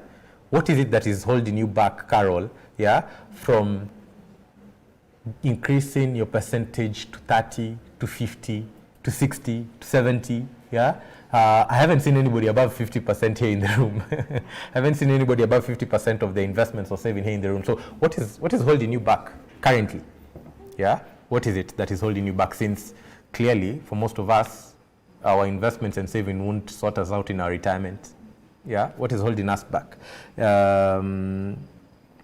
What is it that is holding you back, Carol? Yeah, from increasing your percentage to 30, to 50, to 60, to 70, yeah? I haven't seen anybody above 50% here in the room. I haven't seen anybody above 50% of the investments or saving here in the room. So what is holding you back currently? Yeah? What is it that is holding you back, since clearly for most of us, our investments and saving won't sort us out in our retirement? Yeah? What is holding us back?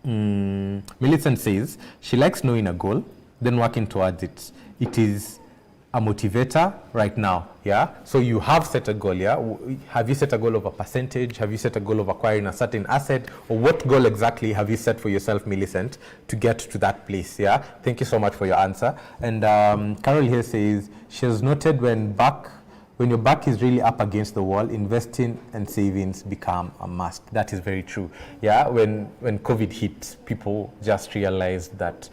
Millicent says she likes knowing a goal, then working towards it. It is a motivator right now. Yeah, so you have set a goal. Yeah, have you set a goal of a percentage? Have you set a goal of acquiring a certain asset? Or what goal exactly have you set for yourself, Millicent, to get to that place? Yeah, thank you so much for your answer. And Carol here says she has noted when your back is really up against the wall, investing and savings become a must. That is very true. Yeah, when COVID hit, people just realized that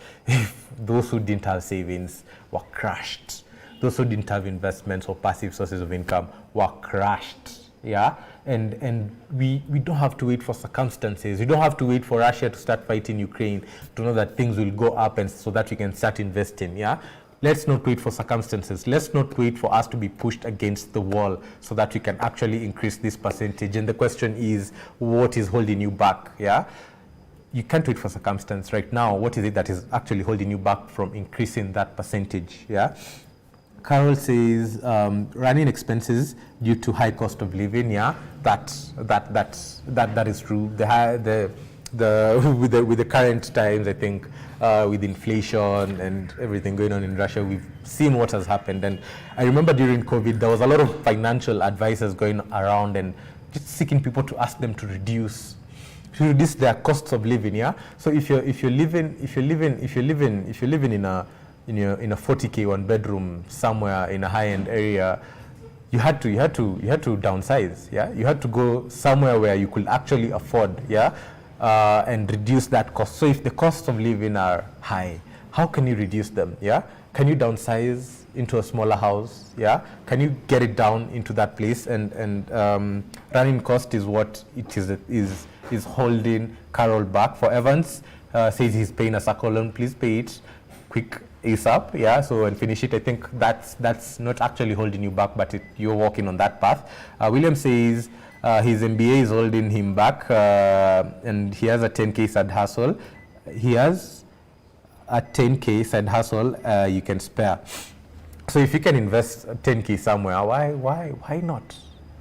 those who didn't have savings were crushed. Those who didn't have investments or passive sources of income were crushed. Yeah, and we don't have to wait for circumstances. We don't have to wait for Russia to start fighting Ukraine to know that things will go up, and so that we can start investing. Yeah. Let's not wait for circumstances. Let's not wait for us to be pushed against the wall so that we can actually increase this percentage. And the question is, what is holding you back? Yeah, you can't wait for circumstance right now. What is it that is actually holding you back from increasing that percentage? Yeah. Carol says running expenses due to high cost of living. Yeah, that is true. With the current times, I think with inflation and everything going on in Russia, we've seen what has happened. And I remember during COVID, there was a lot of financial advisors going around and just seeking people to ask them to reduce their costs of living. Yeah. So if you're living in a 40K one bedroom somewhere in a high-end area, you had to downsize. Yeah, you had to go somewhere where you could actually afford. Yeah. And reduce that cost. So if the costs of living are high, how can you reduce them? Yeah, can you downsize into a smaller house? Yeah, can you get it down into that place? And running cost is what it is holding Carol back. For Evans, says he's paying a circle loan. Please pay it quick, ASAP. Yeah, so and finish it. I think that's not actually holding you back, but you're walking on that path. William says his MBA is holding him back, and he has a 10K side hustle. He has a 10K side hustle you can spare. So if you can invest 10K somewhere, why not?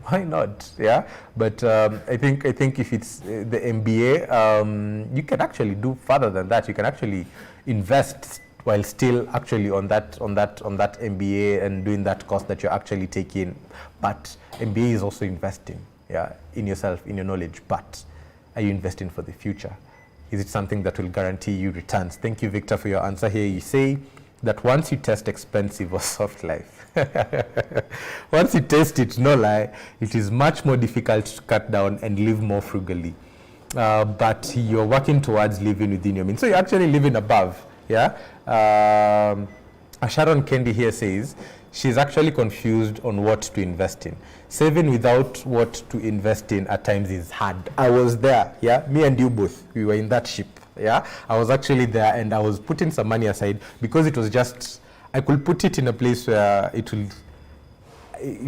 Why not? Yeah. But I think if it's the MBA, you can actually do further than that. You can actually invest while still actually on that MBA and doing that course that you're actually taking. But MBA is also investing. Yeah, in yourself, in your knowledge, but are you investing for the future? Is it something that will guarantee you returns? Thank you, Victor, for your answer here. You say that once you test expensive or soft life, once you taste it, no lie, it is much more difficult to cut down and live more frugally. But you're working towards living within your means. So you're actually living above. Yeah. Sharon Kendi here says she's actually confused on what to invest in. Saving without what to invest in at times is hard. I was there, yeah, me and you both, we were in that ship, yeah. I was actually there, and I was putting some money aside because it was just, I could put it in a place where it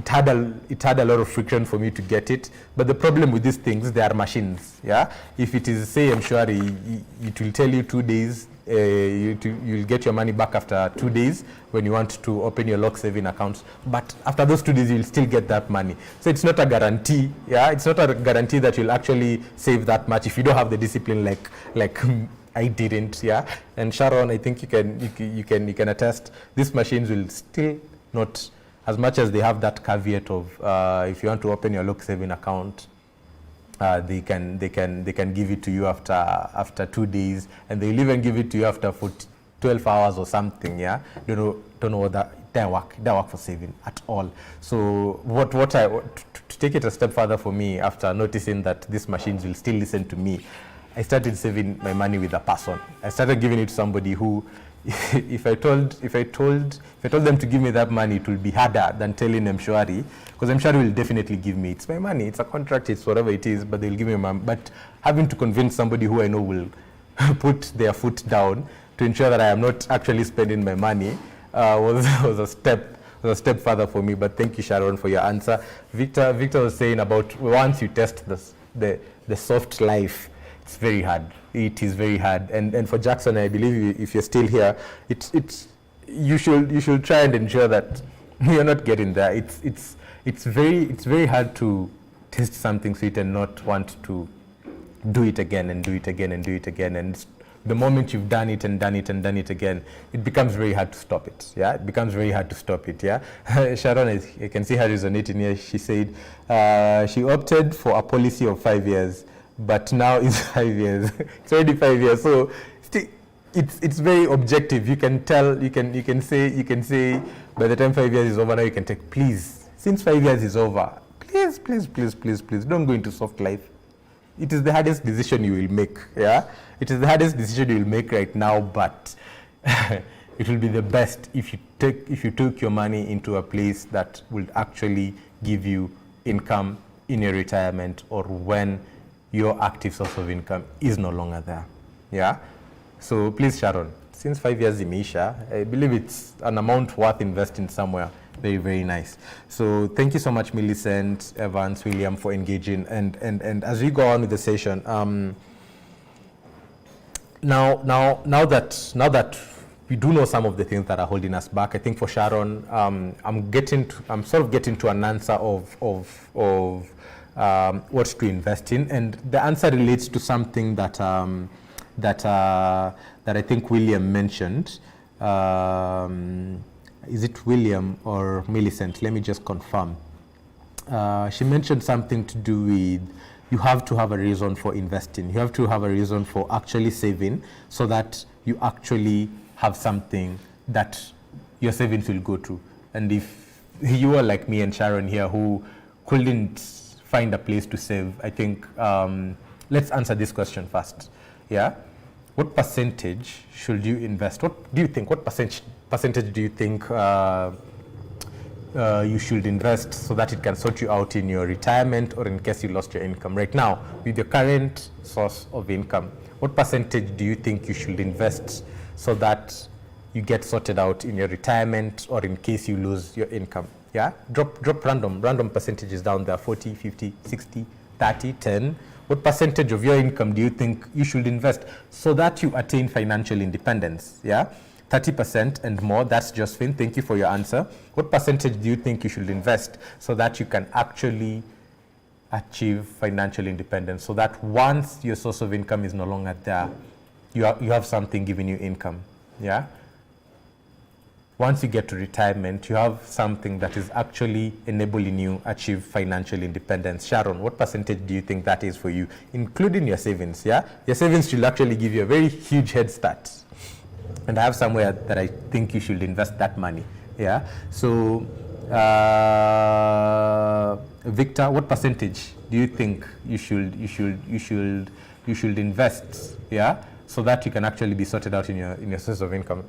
had a lot of friction for me to get it. But the problem with these things, they are machines, yeah. If it is, say, M-Shwari, it will tell you 2 days, you'll get your money back after 2 days when you want to open your lock saving accounts. But after those 2 days, you'll still get that money. So it's not a guarantee. Yeah, it's not a guarantee that you'll actually save that much if you don't have the discipline like I didn't. Yeah. And Sharon, I think you can attest. These machines will still not as much as they have that caveat of if you want to open your local saving account, they can give it to you after 2 days, and they'll even give it to you after 12 hours or something. Yeah, don't know what that work for saving at all. So to take it a step further for me, after noticing that these machines will still listen to me, I started saving my money with a person. I started giving it to somebody who, if I told them to give me that money, it will be harder than telling Mshwari, because Mshwari will definitely give me. It's my money, it's a contract, it's whatever it is, but they'll give me money. But having to convince somebody who I know will put their foot down to ensure that I am not actually spending my money was a step further for me. But thank you, Sharon, for your answer. Victor was saying about once you test the soft life, it's very hard. It is very hard. And for Jackson, I believe if you're still here, you should try and ensure that you're not getting there. It's very hard to test something sweet and not want to do it again and do it again and do it again. And the moment you've done it and done it and done it again, it becomes very hard to stop it. Yeah, it becomes very hard to stop it. Yeah, Sharon, I can see her resonating here. She said she opted for a policy of 5 years, but now it's 5 years. It's already 5 years, so it's very objective. You can tell. You can say by the time 5 years is over, now you can take. Please, since 5 years is over, please, don't go into soft life. It is the hardest decision you will make. Yeah, it is the hardest decision you will make right now, but it will be the best if you took your money into a place that will actually give you income in your retirement, or when your active source of income is no longer there. Yeah, so please, Sharon, since 5 years imeisha, I believe it's an amount worth investing somewhere. Very, very nice. So thank you so much, Millicent, Evans, William, for engaging. And as we go on with the session, now that we do know some of the things that are holding us back, I think for Sharon, I'm sort of getting to an answer of what to invest in, and the answer relates to something that I think William mentioned. Is it William or Millicent? Let me just confirm. She mentioned something to do with you have to have a reason for investing. You have to have a reason for actually saving, so that you actually have something that your savings will go to. And if you are like me and Sharon here, who couldn't find a place to save, I think let's answer this question first. Yeah, what percentage should you invest? What do you think? What percentage do you think you should invest so that it can sort you out in your retirement, or in case you lost your income? Right now, with your current source of income, what percentage do you think you should invest so that you get sorted out in your retirement, or in case you lose your income? Yeah, drop random percentages down there: 40, 50, 60, 30, 10. What percentage of your income do you think you should invest so that you attain financial independence? Yeah, 30% and more. That's Josephine. Thank you for your answer. What percentage do you think you should invest so that you can actually achieve financial independence, so that once your source of income is no longer there, you have something giving you income? Yeah. Once you get to retirement, you have something that is actually enabling you achieve financial independence. Sharon, what percentage do you think that is for you, including your savings? Yeah, your savings should actually give you a very huge head start. And I have somewhere that I think you should invest that money. Yeah. So, Victor, what percentage do you think you should invest? Yeah, so that you can actually be sorted out in your source of income.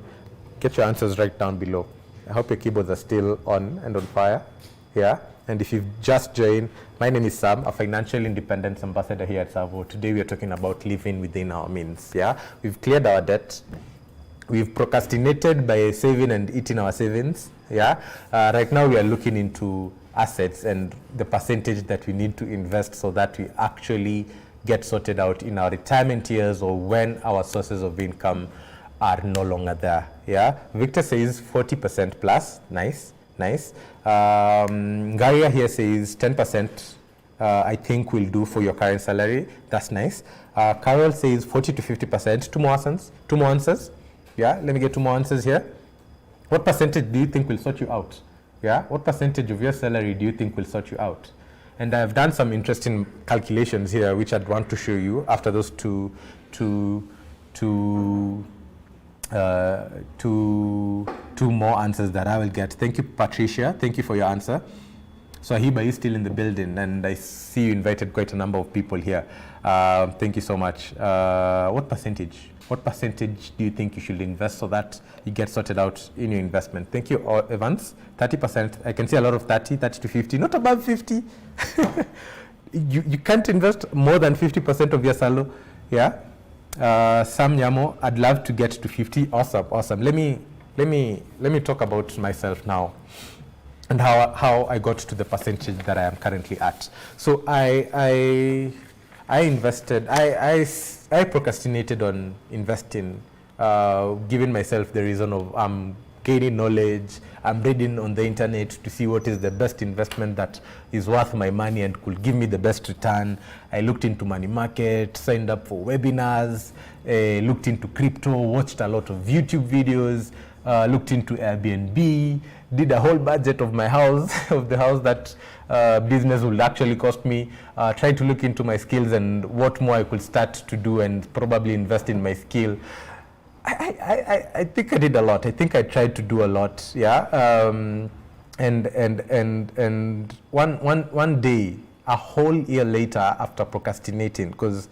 Get your answers right down below. I hope your keyboards are still on and on fire. Yeah. And if you've just joined, my name is Sam, a financial independence ambassador here at Savo. Today we are talking about living within our means. Yeah. We've cleared our debt. We've procrastinated by saving and eating our savings. Yeah. Right now we are looking into assets and the percentage that we need to invest so that we actually get sorted out in our retirement years, or when our sources of income are no longer there. Yeah. Victor says 40% plus. Nice. Garia here says 10%. I think will do for your current salary. That's nice. Carol says 40 to 50%. Two more answers. Yeah, let me get two more answers here. What percentage do you think will sort you out? Yeah, what percentage of your salary do you think will sort you out? And I've done some interesting calculations here, which I'd want to show you after those two more answers that I will get. Thank you, Patricia. Thank you for your answer. So Ahiba is still in the building, and I see you invited quite a number of people here. Thank you so much. What percentage do you think you should invest so that you get sorted out in your investment? Thank you, Evans. 30%. I can see a lot of 30 to 50, not above 50. you can't invest more than 50% of your salary. Yeah. Sam Nyamo, I'd love to get to 50. Awesome. Let me talk about myself now and how I got to the percentage that I am currently at. So I invested. I procrastinated on investing, giving myself the reason of I'm gaining knowledge. I'm reading on the internet to see what is the best investment that is worth my money and could give me the best return. I looked into money market, signed up for webinars, looked into crypto, watched a lot of YouTube videos, looked into Airbnb, did a whole budget of my house, of the house that business would actually cost me, tried to look into my skills and what more I could start to do and probably invest in my skill. I think I did a lot. I think I tried to do a lot, yeah. And one day, a whole year later, after procrastinating, because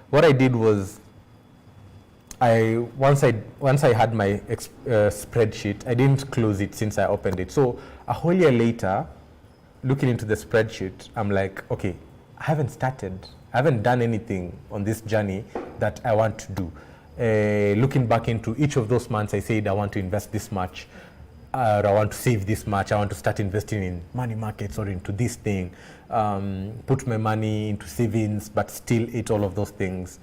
what I did was, once I had my spreadsheet, I didn't close it since I opened it. So a whole year later, looking into the spreadsheet, I'm like, okay, I haven't done anything on this journey that I want to do. Looking back into each of those months, I said I want to invest this much, or I want to save this much, I want to start investing in money markets or into this thing, put my money into savings, but still ate all of those things.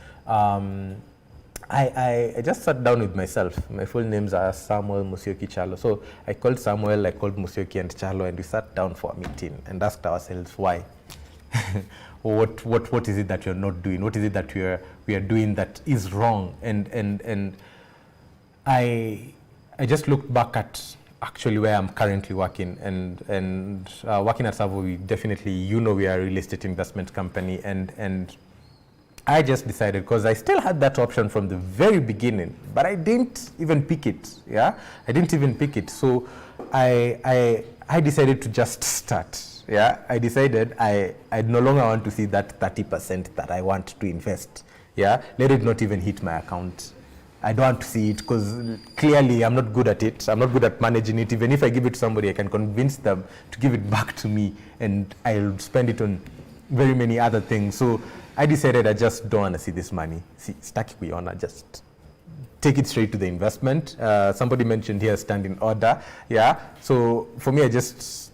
I just sat down with myself. My full names are Samuel, Musyoki, Chalo. So I called Samuel, I called Musyoki and Chalo, and we sat down for a meeting and asked ourselves why. What is it that you're not doing? What is it that we are doing that is wrong? And I just looked back at actually where I'm currently working and working at Savo. We definitely, we are a real estate investment company, and I just decided, because I still had that option from the very beginning, but I didn't even pick it. Yeah, I didn't even pick it. So I decided to just start. Yeah, I decided I no longer want to see that 30% that I want to invest. Yeah, let it not even hit my account. I don't want to see it because clearly I'm not good at it. I'm not good at managing it. Even if I give it to somebody, I can convince them to give it back to me, and I'll spend it on very many other things. So I decided I just don't want to see this money. Just take it straight to the investment. Somebody mentioned here standing order. Yeah, so for me, I just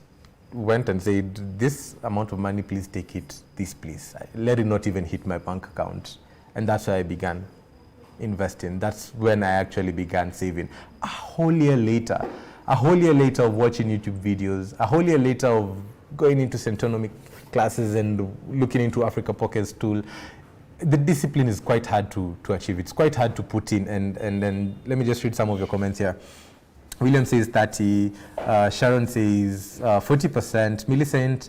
went and said, this amount of money, please take it, this please. Let it not even hit my bank account. And that's why I began investing. That's when I actually began saving. A whole year later of watching YouTube videos, a whole year later of going into Centonomic classes and looking into Africa Pockets tool, the discipline is quite hard to achieve. It's quite hard to put in. And then let me just read some of your comments here. William says 30, Sharon says 40%, Millicent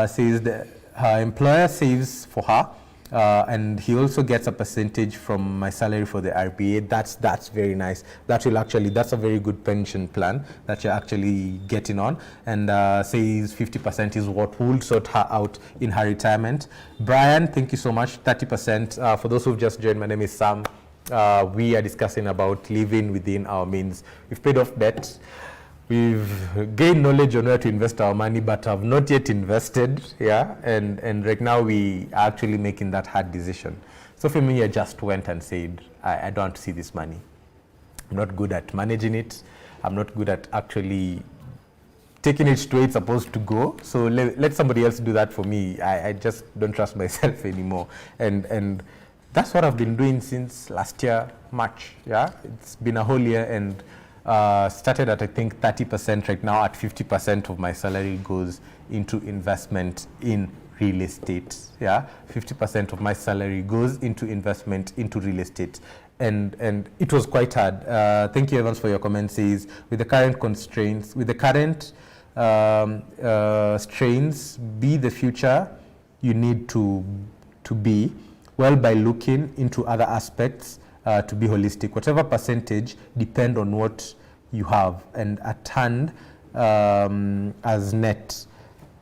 says that her employer saves for her, and he also gets a percentage from my salary for the RPA. That's very nice. That's a very good pension plan that you're actually getting on, and says 50% is what will sort her out in her retirement. Brian, thank you so much. 30%. For those who've just joined, my name is Sam. We are discussing about living within our means. We've paid off debt. We've gained knowledge on where to invest our money, but have not yet invested. Yeah, and right now we are actually making that hard decision. So for me, I just went and said, I don't want to see this money. I'm not good at managing it. I'm not good at actually taking it to where it's supposed to go. So let somebody else do that for me. I just don't trust myself anymore. And that's what I've been doing since last year, March. Yeah, it's been a whole year, and started at I think 30%. Right now, at 50% of my salary goes into investment in real estate. Yeah, 50% of my salary goes into investment into real estate, and it was quite hard. Thank you, Evans, for your comment. Says with the current constraints, with the current strains, be the future you need to be, well, by looking into other aspects to be holistic. Whatever percentage depend on what you have, and at hand as net.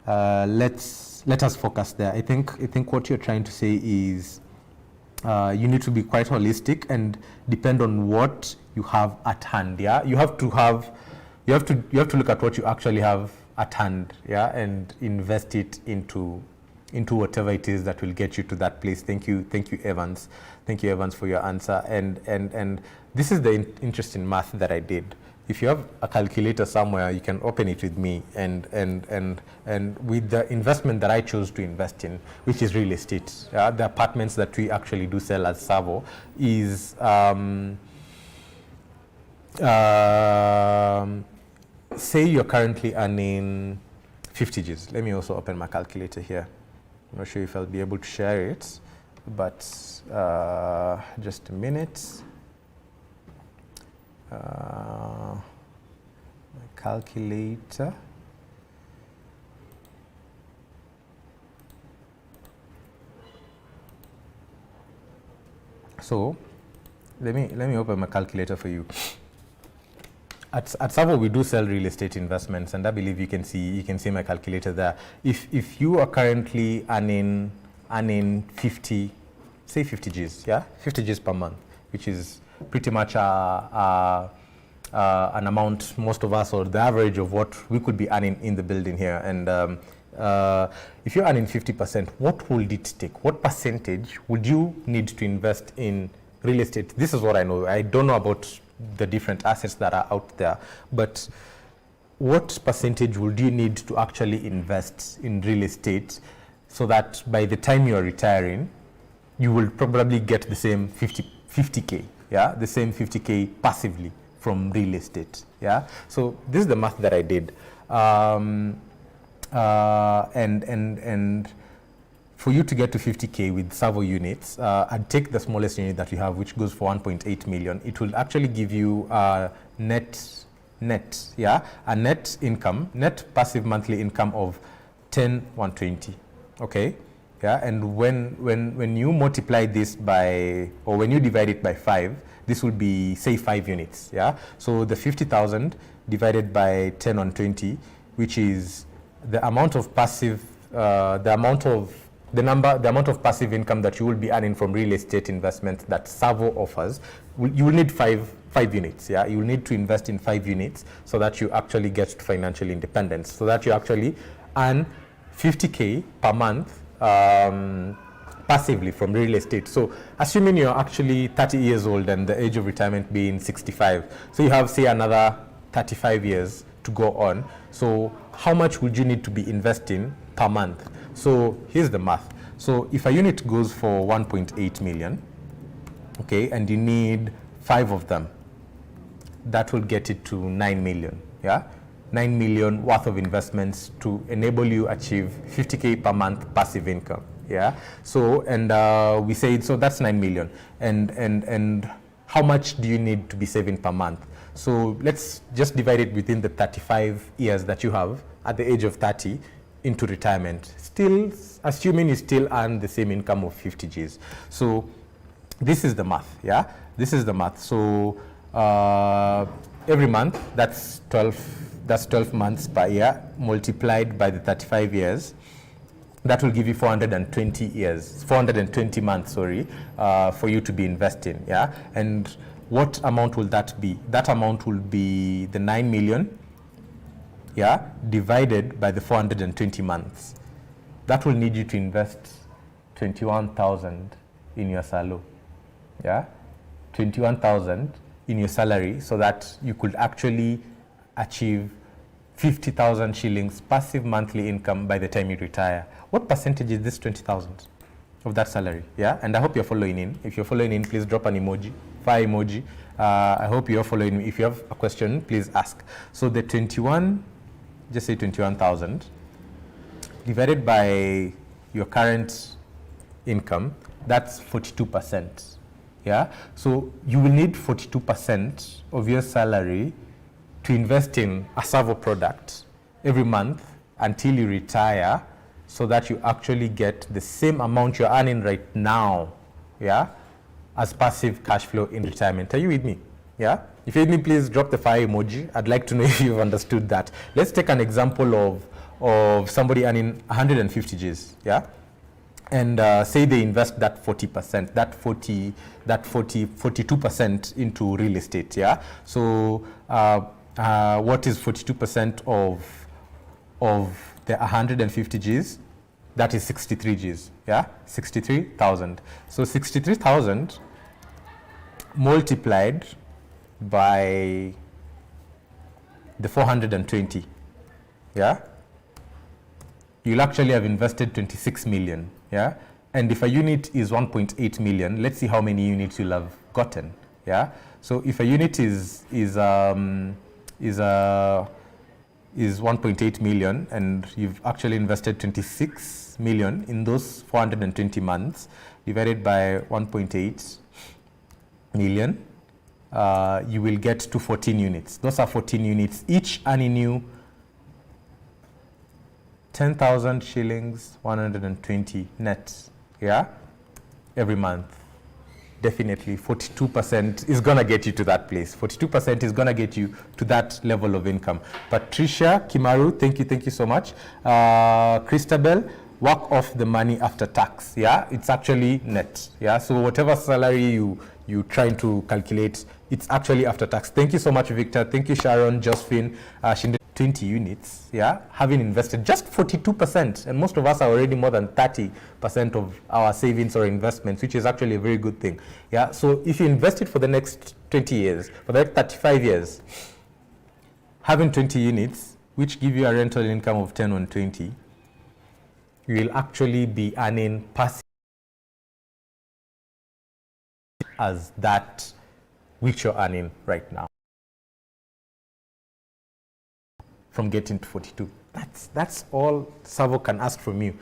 Let us focus there. I think what you're trying to say is you need to be quite holistic and depend on what you have at hand. Yeah, you have to look at what you actually have at hand. Yeah, and invest it into whatever it is that will get you to that place. Thank you, Evans. Thank you, Evans, for your answer. And this is the interesting math that I did. If you have a calculator somewhere, you can open it with me, and with the investment that I chose to invest in, which is real estate, the apartments that we actually do sell as Savo, is say you're currently earning 50 Gs. Let me also open my calculator here. I'm not sure if I'll be able to share it, but just a minute. My calculator. So let me open my calculator for you. At Savo, we do sell real estate investments, and I believe you can see my calculator there. If you are currently earning 50 Gs, yeah, 50 Gs per month, which is pretty much an amount most of us, or the average of what we could be earning in the building here. And if you're earning 50%, what would it take? What percentage would you need to invest in real estate? This is what I know. I don't know about the different assets that are out there, but what percentage would you need to actually invest in real estate so that by the time you're retiring, you will probably get the same 50K, yeah, the same 50K passively from real estate, yeah? So this is the math that I did. And for you to get to 50K with Savo units, I'd take the smallest unit that you have, which goes for 1.8 million. It will actually give you a net, yeah, a net income, net passive monthly income of 10,120, okay? Yeah, and when you multiply this by, or when you divide it by 5, this will be, say, 5 units, yeah? So the 50,000 divided by 10 on 20, which is the amount of passive, the amount of passive income that you will be earning from real estate investments that Savo offers. You will need five units, yeah? You will need to invest in 5 units so that you actually get to financial independence, so that you actually earn 50K per month passively from real estate. So assuming you're actually 30 years old and the age of retirement being 65, so you have, say, another 35 years to go on. So how much would you need to be investing per month? So here's the math. So if a unit goes for 1.8 million, okay, and you need 5 of them, that will get it to 9 million, yeah? 9 million worth of investments to enable you achieve 50K per month passive income, yeah? So, and we say, so that's 9 million. And how much do you need to be saving per month? So let's just divide it within the 35 years that you have at the age of 30 into retirement, still assuming you still earn the same income of 50 Gs. So this is the math, yeah? This is the math. So every month, that's 12 months per year multiplied by the 35 years. That will give you 420 months, sorry, for you to be investing, yeah? And what amount will that be? That amount will be the 9 million, yeah, divided by the 420 months. That will need you to invest 21,000 in your salo, yeah? 21,000 in your salary, so that you could actually achieve 50,000 shillings passive monthly income by the time you retire. What percentage is this 20,000 of that salary? Yeah, and I hope you're following in. If you're following in, please drop an emoji, fire emoji. I hope you're following me. If you have a question, please ask. So the 21, just say 21,000 divided by your current income, that's 42%. Yeah, so you will need 42% of your salary to invest in a Savo product every month until you retire, so that you actually get the same amount you're earning right now, yeah, as passive cash flow in retirement. Are you with me? Yeah? If you're with me, please drop the fire emoji. I'd like to know if you've understood that. Let's take an example of somebody earning 150 Gs, yeah? And say they invest that 40%, that 42% into real estate, yeah? So what is 42% of the 150 Gs? That is 63 Gs, yeah? 63,000. So 63,000 multiplied by the 420, yeah? You'll actually have invested 26 million, yeah? And if a unit is 1.8 million, let's see how many units you'll have gotten, yeah? So if a unit is 1.8 million and you've actually invested 26 million in those 420 months, divided by 1.8 million, you will get to 14 units. Those are 14 units, each earning you 10,000 shillings, 120 net, yeah, every month. Definitely 42% is gonna get you to that place. 42% is gonna get you to that level of income. Patricia Kimaru, thank you so much. Christabel, work off the money after tax, yeah, it's actually net, yeah, so whatever salary you trying to calculate, it's actually after tax. Thank you so much, Victor. Thank you, Sharon, Josephine, 20 units, yeah, having invested just 42%, and most of us are already more than 30% of our savings or investments, which is actually a very good thing, yeah. So if you invest it for the next 20 years, for the next 35 years, having 20 units, which give you a rental income of 10 on 20, you will actually be earning passive as that which you're earning right now. From getting to 42. That's all Savo can ask from you.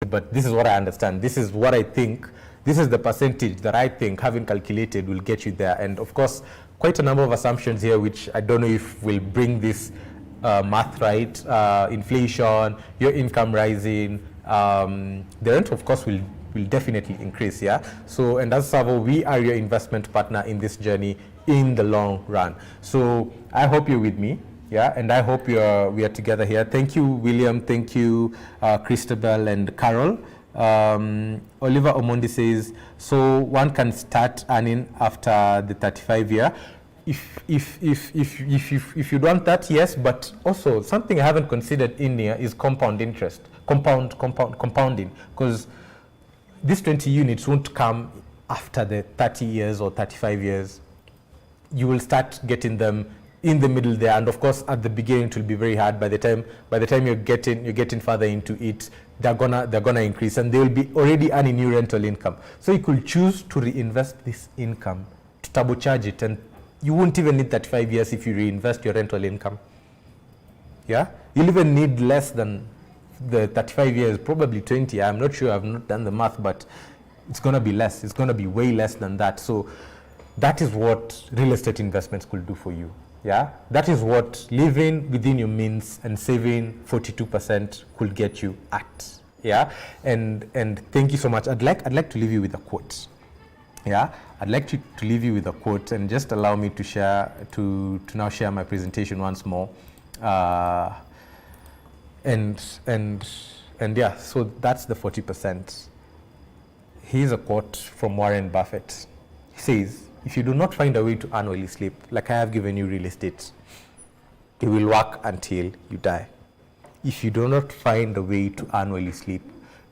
But this is what I understand. This is what I think. This is the percentage that I think, having calculated, will get you there. And of course, quite a number of assumptions here, which I don't know if will bring this math right. Inflation, your income rising, the rent, of course, will definitely increase, yeah? So, and as Savo, we are your investment partner in this journey in the long run. So I hope you're with me, yeah, and I hope we are together here. Thank you, William. Thank you, Christabel and Carol. Oliver Omondi says, so one can start earning after the 35 year. If you want that, yes, but also something I haven't considered in here is compound interest, compounding, because these 20 units won't come after the 30 years or 35 years. You will start getting them in the middle there, and of course at the beginning it will be very hard. By the time you're getting further into it, they're gonna increase, and they will be already earning new rental income. So you could choose to reinvest this income to turbocharge it, and you won't even need 35 years if you reinvest your rental income. Yeah, you'll even need less than the 35 years, probably 20. I'm not sure, I've not done the math, but it's gonna be less. It's gonna be way less than that. So that is what real estate investments could do for you. Yeah, that is what living within your means and saving 42% could get you at. Yeah, and thank you so much. I'd like to leave you with a quote. Yeah, I'd like to leave you with a quote, and just allow me to now share my presentation once more. And yeah, so that's the 40%. Here's a quote from Warren Buffett. He says, if you do not find a way to annually sleep, like I have given you real estate, you will work until you die. If you do not find a way to annually sleep,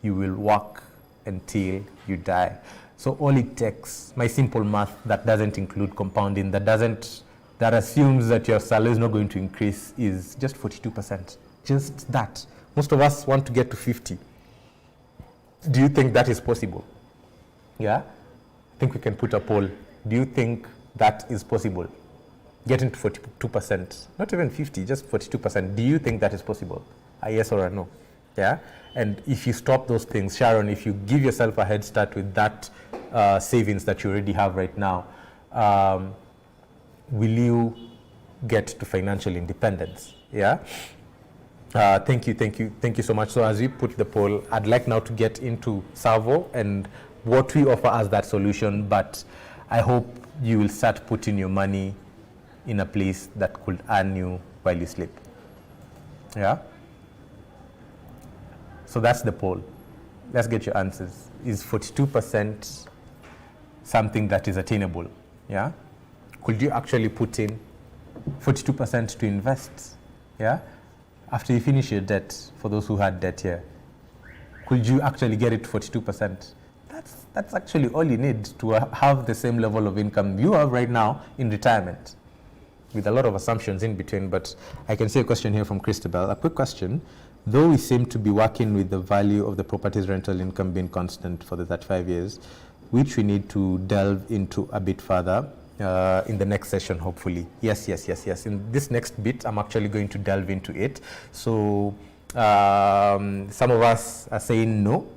you will work until you die. So all it takes, my simple math that doesn't include compounding, that assumes that your salary is not going to increase, is just 42%. Just that. Most of us want to get to 50. Do you think that is possible? Yeah? I think we can put a poll. Do you think that is possible? Getting to 42%, not even 50, just 42%. Do you think that is possible? A yes or a no? Yeah? And if you stop those things, Sharon, if you give yourself a head start with that savings that you already have right now, will you get to financial independence. Yeah. Thank you so much. So as we put the poll, I'd like now to get into Savo and what we offer as that solution, but I hope you will start putting your money in a place that could earn you while you sleep. Yeah? So that's the poll. Let's get your answers. Is 42% something that is attainable? Yeah? Could you actually put in 42% to invest? Yeah? After you finish your debt, for those who had debt here, could you actually get it to 42%? That's actually all you need to have the same level of income you have right now in retirement, with a lot of assumptions in between. But I can see a question here from Christabel. A quick question. Though we seem to be working with the value of the property's rental income being constant for the 35 years, which we need to delve into a bit further in the next session, hopefully. Yes. In this next bit, I'm actually going to delve into it. So some of us are saying no,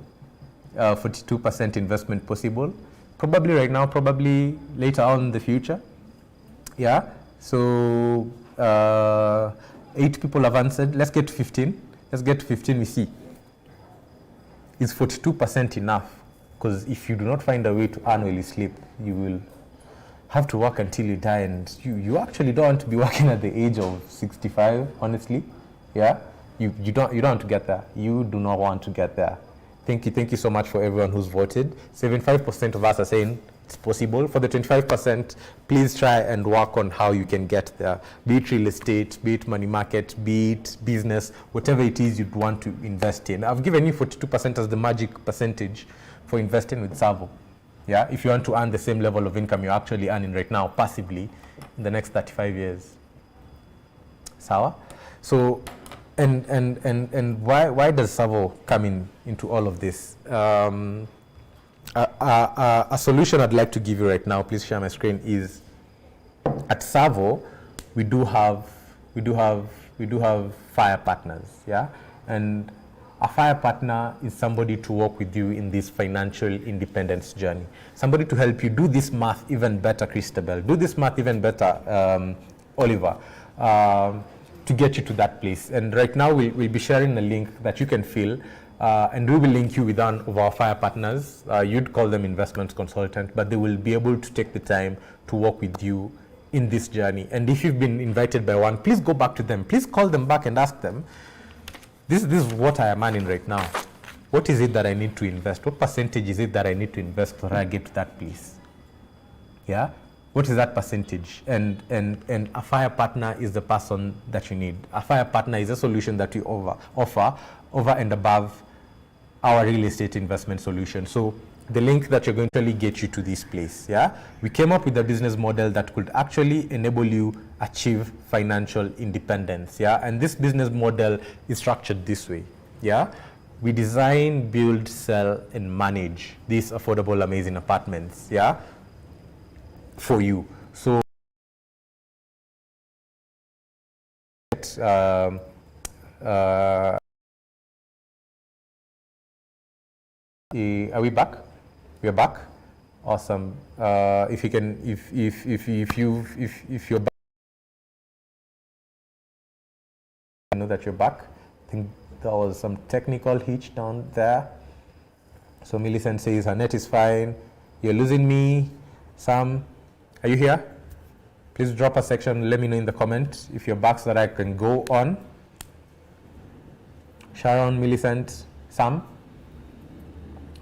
42% investment possible. Probably right now, probably later on in the future. Yeah, so 8 people have answered. Let's get to 15. Let's get to 15, we see. Is 42% enough? Because if you do not find a way to earn while you sleep, you will have to work until you die, and you actually don't want to be working at the age of 65, honestly. Yeah, you don't want to get there. You do not want to get there. Thank you so much for everyone who's voted. 75% of us are saying it's possible. For the 25%, please try and work on how you can get there. Be it real estate, be it money market, be it business, whatever it is you'd want to invest in. I've given you 42% as the magic percentage for investing with Savo. Yeah, if you want to earn the same level of income you're actually earning right now, passively, in the next 35 years. Sawa? So, and why does Savo come into all of this? A solution I'd like to give you right now, please share my screen, is at Savo we do have fire partners, yeah, and a fire partner is somebody to work with you in this financial independence journey, somebody to help you do this math even better, Christabel, do this math even better, Oliver, to get you to that place. And right now we'll be sharing a link that you can fill, and we will link you with one of our fire partners. You'd call them investment consultant, but they will be able to take the time to work with you in this journey. And if you've been invited by one, please go back to them. Please call them back and ask them, this is what I am earning right now. What is it that I need to invest? What percentage is it that I need to invest before I get to that place? Yeah? What is that percentage? And a fire partner is the person that you need. A fire partner is a solution that we offer over and above our real estate investment solution. So the link that you're going to really get you to this place. Yeah, we came up with a business model that could actually enable you achieve financial independence. Yeah, and this business model is structured this way. Yeah, we design, build, sell, and manage these affordable, amazing apartments. Yeah, for you. So are we back? We are back. Awesome. If you can, if you're back, I know that you're back. I think there was some technical hitch down there. So Millicent says her net is fine. You're losing me. Sam, are you here? Please drop a section. Let me know in the comments if you're back so that I can go on. Sharon, Millicent, Sam.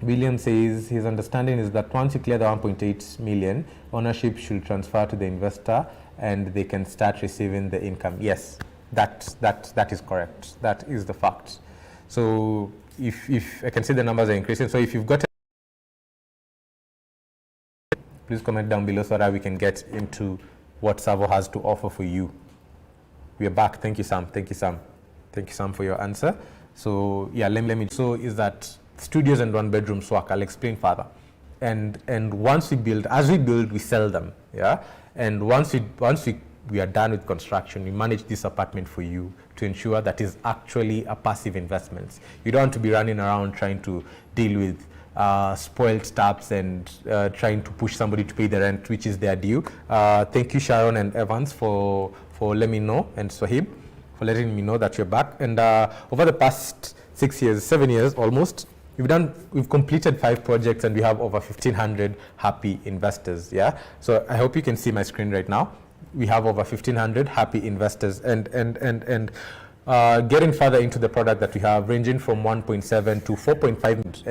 William says his understanding is that once you clear the 1.8 million, ownership should transfer to the investor and they can start receiving the income. Yes, that is correct. That is the fact. So if I can see the numbers are increasing. So if you've got, please comment down below so that we can get into what Savo has to offer for you. We are back. Thank you, Sam. Thank you, Sam. Thank you, Sam, for your answer. So yeah, let me. So is that studios and 1-bedrooms work? I'll explain further. And once we build, as we build, we sell them. Yeah. And once we are done with construction, we manage this apartment for you to ensure that is actually a passive investment. You don't want to be running around trying to deal with spoiled stabs and trying to push somebody to pay the rent, which is their due. Thank you, Sharon and Evans, for for letting me know, and Swahib for letting me know that you're back. And over the past 7 years almost, we've completed 5 projects, and we have over 1,500 happy investors. Yeah. So I hope you can see my screen right now. We have over 1,500 happy investors, and getting further into the product that we have, ranging from 1.7 to 4.5,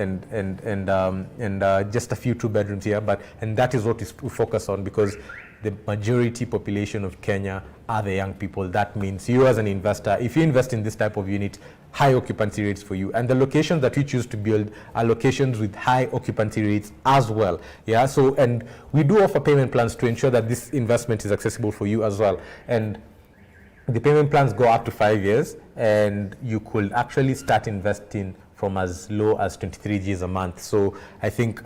and just a few 2-bedrooms here. And that is what we focus on, because the majority population of Kenya are the young people. That means you as an investor, if you invest in this type of unit, high occupancy rates for you. And the locations that we choose to build are locations with high occupancy rates as well. Yeah. So, and we do offer payment plans to ensure that this investment is accessible for you as well. And the payment plans go up to 5 years, and you could actually start investing from as low as 23 Gs a month. So I think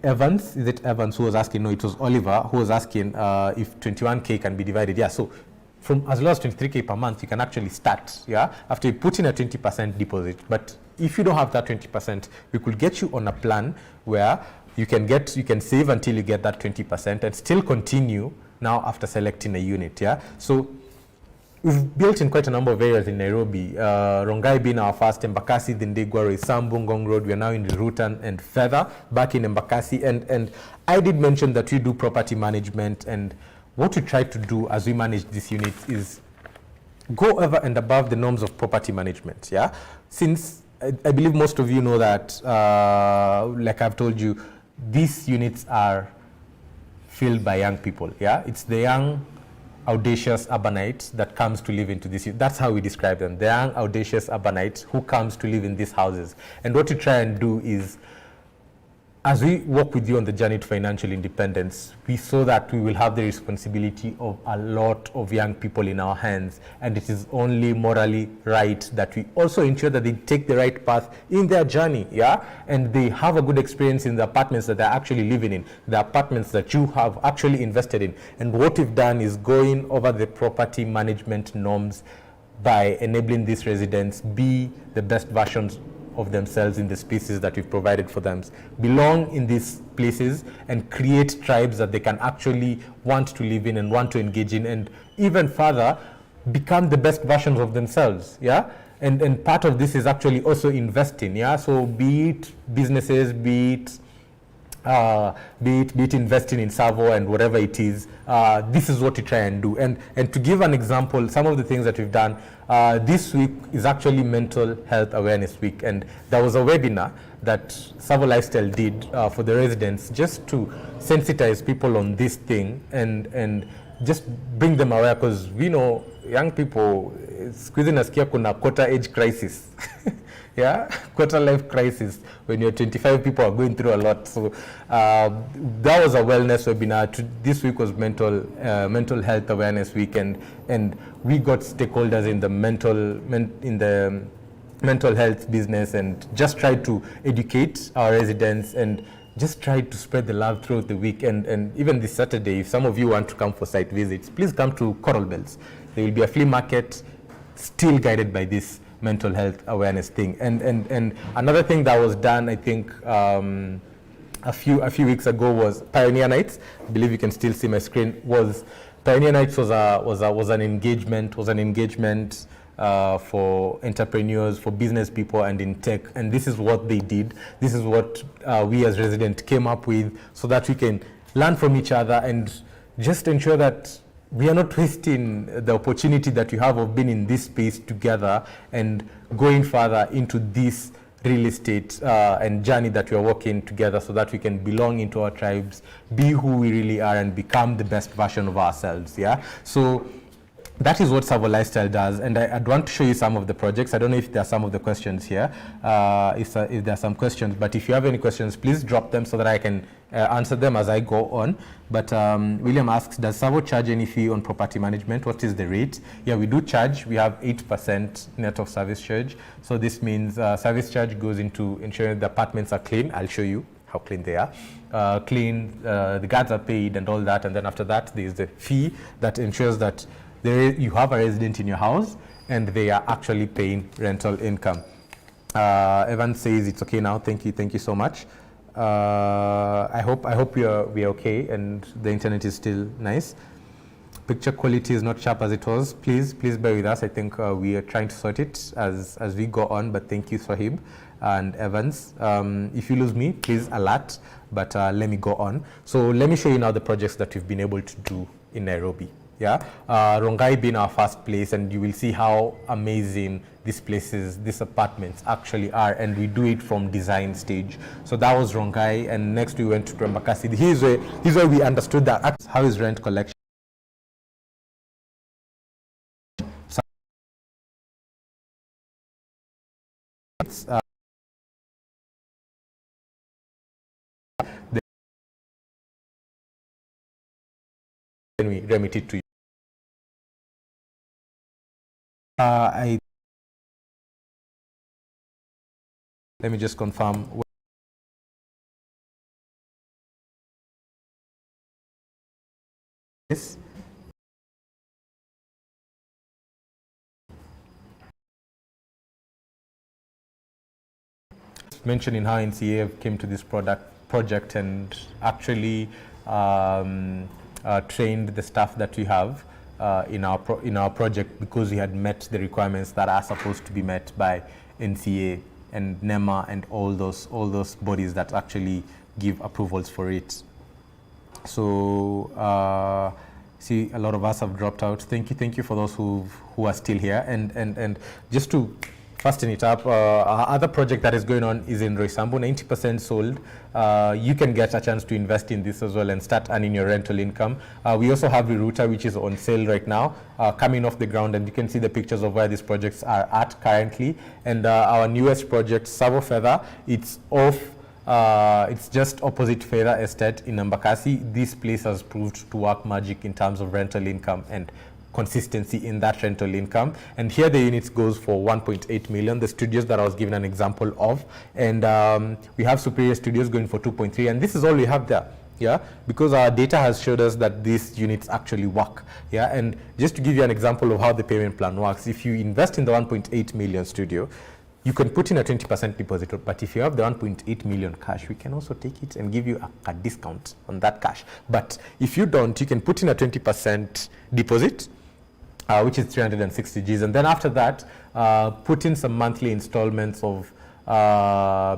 Evans, is it Evans who was asking? No, it was Oliver who was asking if 21K can be divided. Yeah, so from as low as 23K per month, you can actually start, yeah, after you put in a 20% deposit. But if you don't have that 20%, we could get you on a plan where you can save until you get that 20% and still continue now after selecting a unit. Yeah. So we've built in quite a number of areas in Nairobi. Rongai being our first, Embakasi, Dindigwa, Roysambu, Ngong Road. We are now in Rutan and Feather, back in Embakasi. And I did mention that we do property management, and what we try to do as we manage these units is go over and above the norms of property management. Yeah. Since I believe most of you know that, like I've told you, these units are filled by young people. Yeah, it's the young, audacious urbanites that comes to live into this. That's how we describe them, the young, audacious urbanites who comes to live in these houses. And what we try and do is, as we walk with you on the journey to financial independence, we saw that we will have the responsibility of a lot of young people in our hands, and it is only morally right that we also ensure that they take the right path in their journey, yeah, and they have a good experience in the apartments that they're actually living in, the apartments that you have actually invested in. And what we've done is going over the property management norms by enabling these residents be the best versions of themselves in the spaces that we've provided for them, belong in these places, and create tribes that they can actually want to live in and want to engage in, and even further become the best versions of themselves. Yeah. And part of this is actually also investing. Yeah. So be it businesses, be it investing in Savo and whatever it is, this is what we try and do. And to give an example, some of the things that we've done, this week is actually Mental Health Awareness Week, and there was a webinar that Savo Lifestyle did for the residents, just to sensitize people on this thing and just bring them aware, because we know young people, squeezing nasikia kuna quarter age crisis. Yeah, quarter life crisis. When you're 25, people are going through a lot. So that was a wellness webinar. This week was mental health awareness week, and we got stakeholders in the mental health business, and just tried to educate our residents and just try to spread the love throughout the week. And even this Saturday, if some of you want to come for site visits, please come to Coral Bells. There will be a flea market, still guided by this mental health awareness thing. And another thing that was done, I think, a few weeks ago was Pioneer Nights. I believe you can still see my screen. Pioneer Nights was an engagement for entrepreneurs, for business people, and in tech. And this is what they did. This is what we as residents came up with, so that we can learn from each other and just ensure that we are not wasting the opportunity that we have of being in this space together and going further into this real estate and journey that we are working together, so that we can belong into our tribes, be who we really are, and become the best version of ourselves. Yeah. So that is what Savo Lifestyle does, and I'd want to show you some of the projects. I don't know if there are some of the questions here, if there are some questions, but if you have any questions, please drop them so that I can answer them as I go on. But William asks, does Savo charge any fee on property management? What is the rate? Yeah, we do charge. We have 8% net of service charge. So this means service charge goes into ensuring the apartments are clean. I'll show you how clean they are. The guards are paid and all that. And then after that, there's the fee that ensures that you have a resident in your house and they are actually paying rental income. Evan says it's okay now. Thank you so much. I hope we're okay and the internet is still nice. Picture quality is not sharp as it was. Please bear with us. I think we are trying to sort it as we go on, but thank you, Sahib and Evans. If you lose me, please alert, but let me go on. So let me show you now the projects that we've been able to do in Nairobi. Yeah, Rongai being our first place, and you will see how amazing these places, these apartments actually are, and we do it from design stage. So that was Rongai, and next we went to Embakasi. Here's where we understood that how is rent collection. Then we remit it to you. Let me just confirm. This. Mentioning how NCA came to this project and actually trained the staff that we have in our project, because we had met the requirements that are supposed to be met by NCA and NEMA and all those bodies that actually give approvals for it. So see, a lot of us have dropped out. Thank you for those who are still here, and just to fasten it up, our other project that is going on is in Roysambu, 90% sold. You can get a chance to invest in this as well and start earning your rental income. We also have Viruta, which is on sale right now, coming off the ground, and you can see the pictures of where these projects are at currently. And our newest project, Savo Feather, it's just opposite Feather Estate in Embakasi. This place has proved to work magic in terms of rental income and consistency in that rental income. And here the units goes for 1.8 million, the studios that I was given an example of. And we have Superior Studios going for 2.3, and this is all we have there. Yeah, because our data has showed us that these units actually work. Yeah, and just to give you an example of how the payment plan works, if you invest in the 1.8 million studio, you can put in a 20% deposit, but if you have the 1.8 million cash, we can also take it and give you a discount on that cash. But if you don't, you can put in a 20% deposit, which is 360 Gs, and then after that, put in some monthly installments of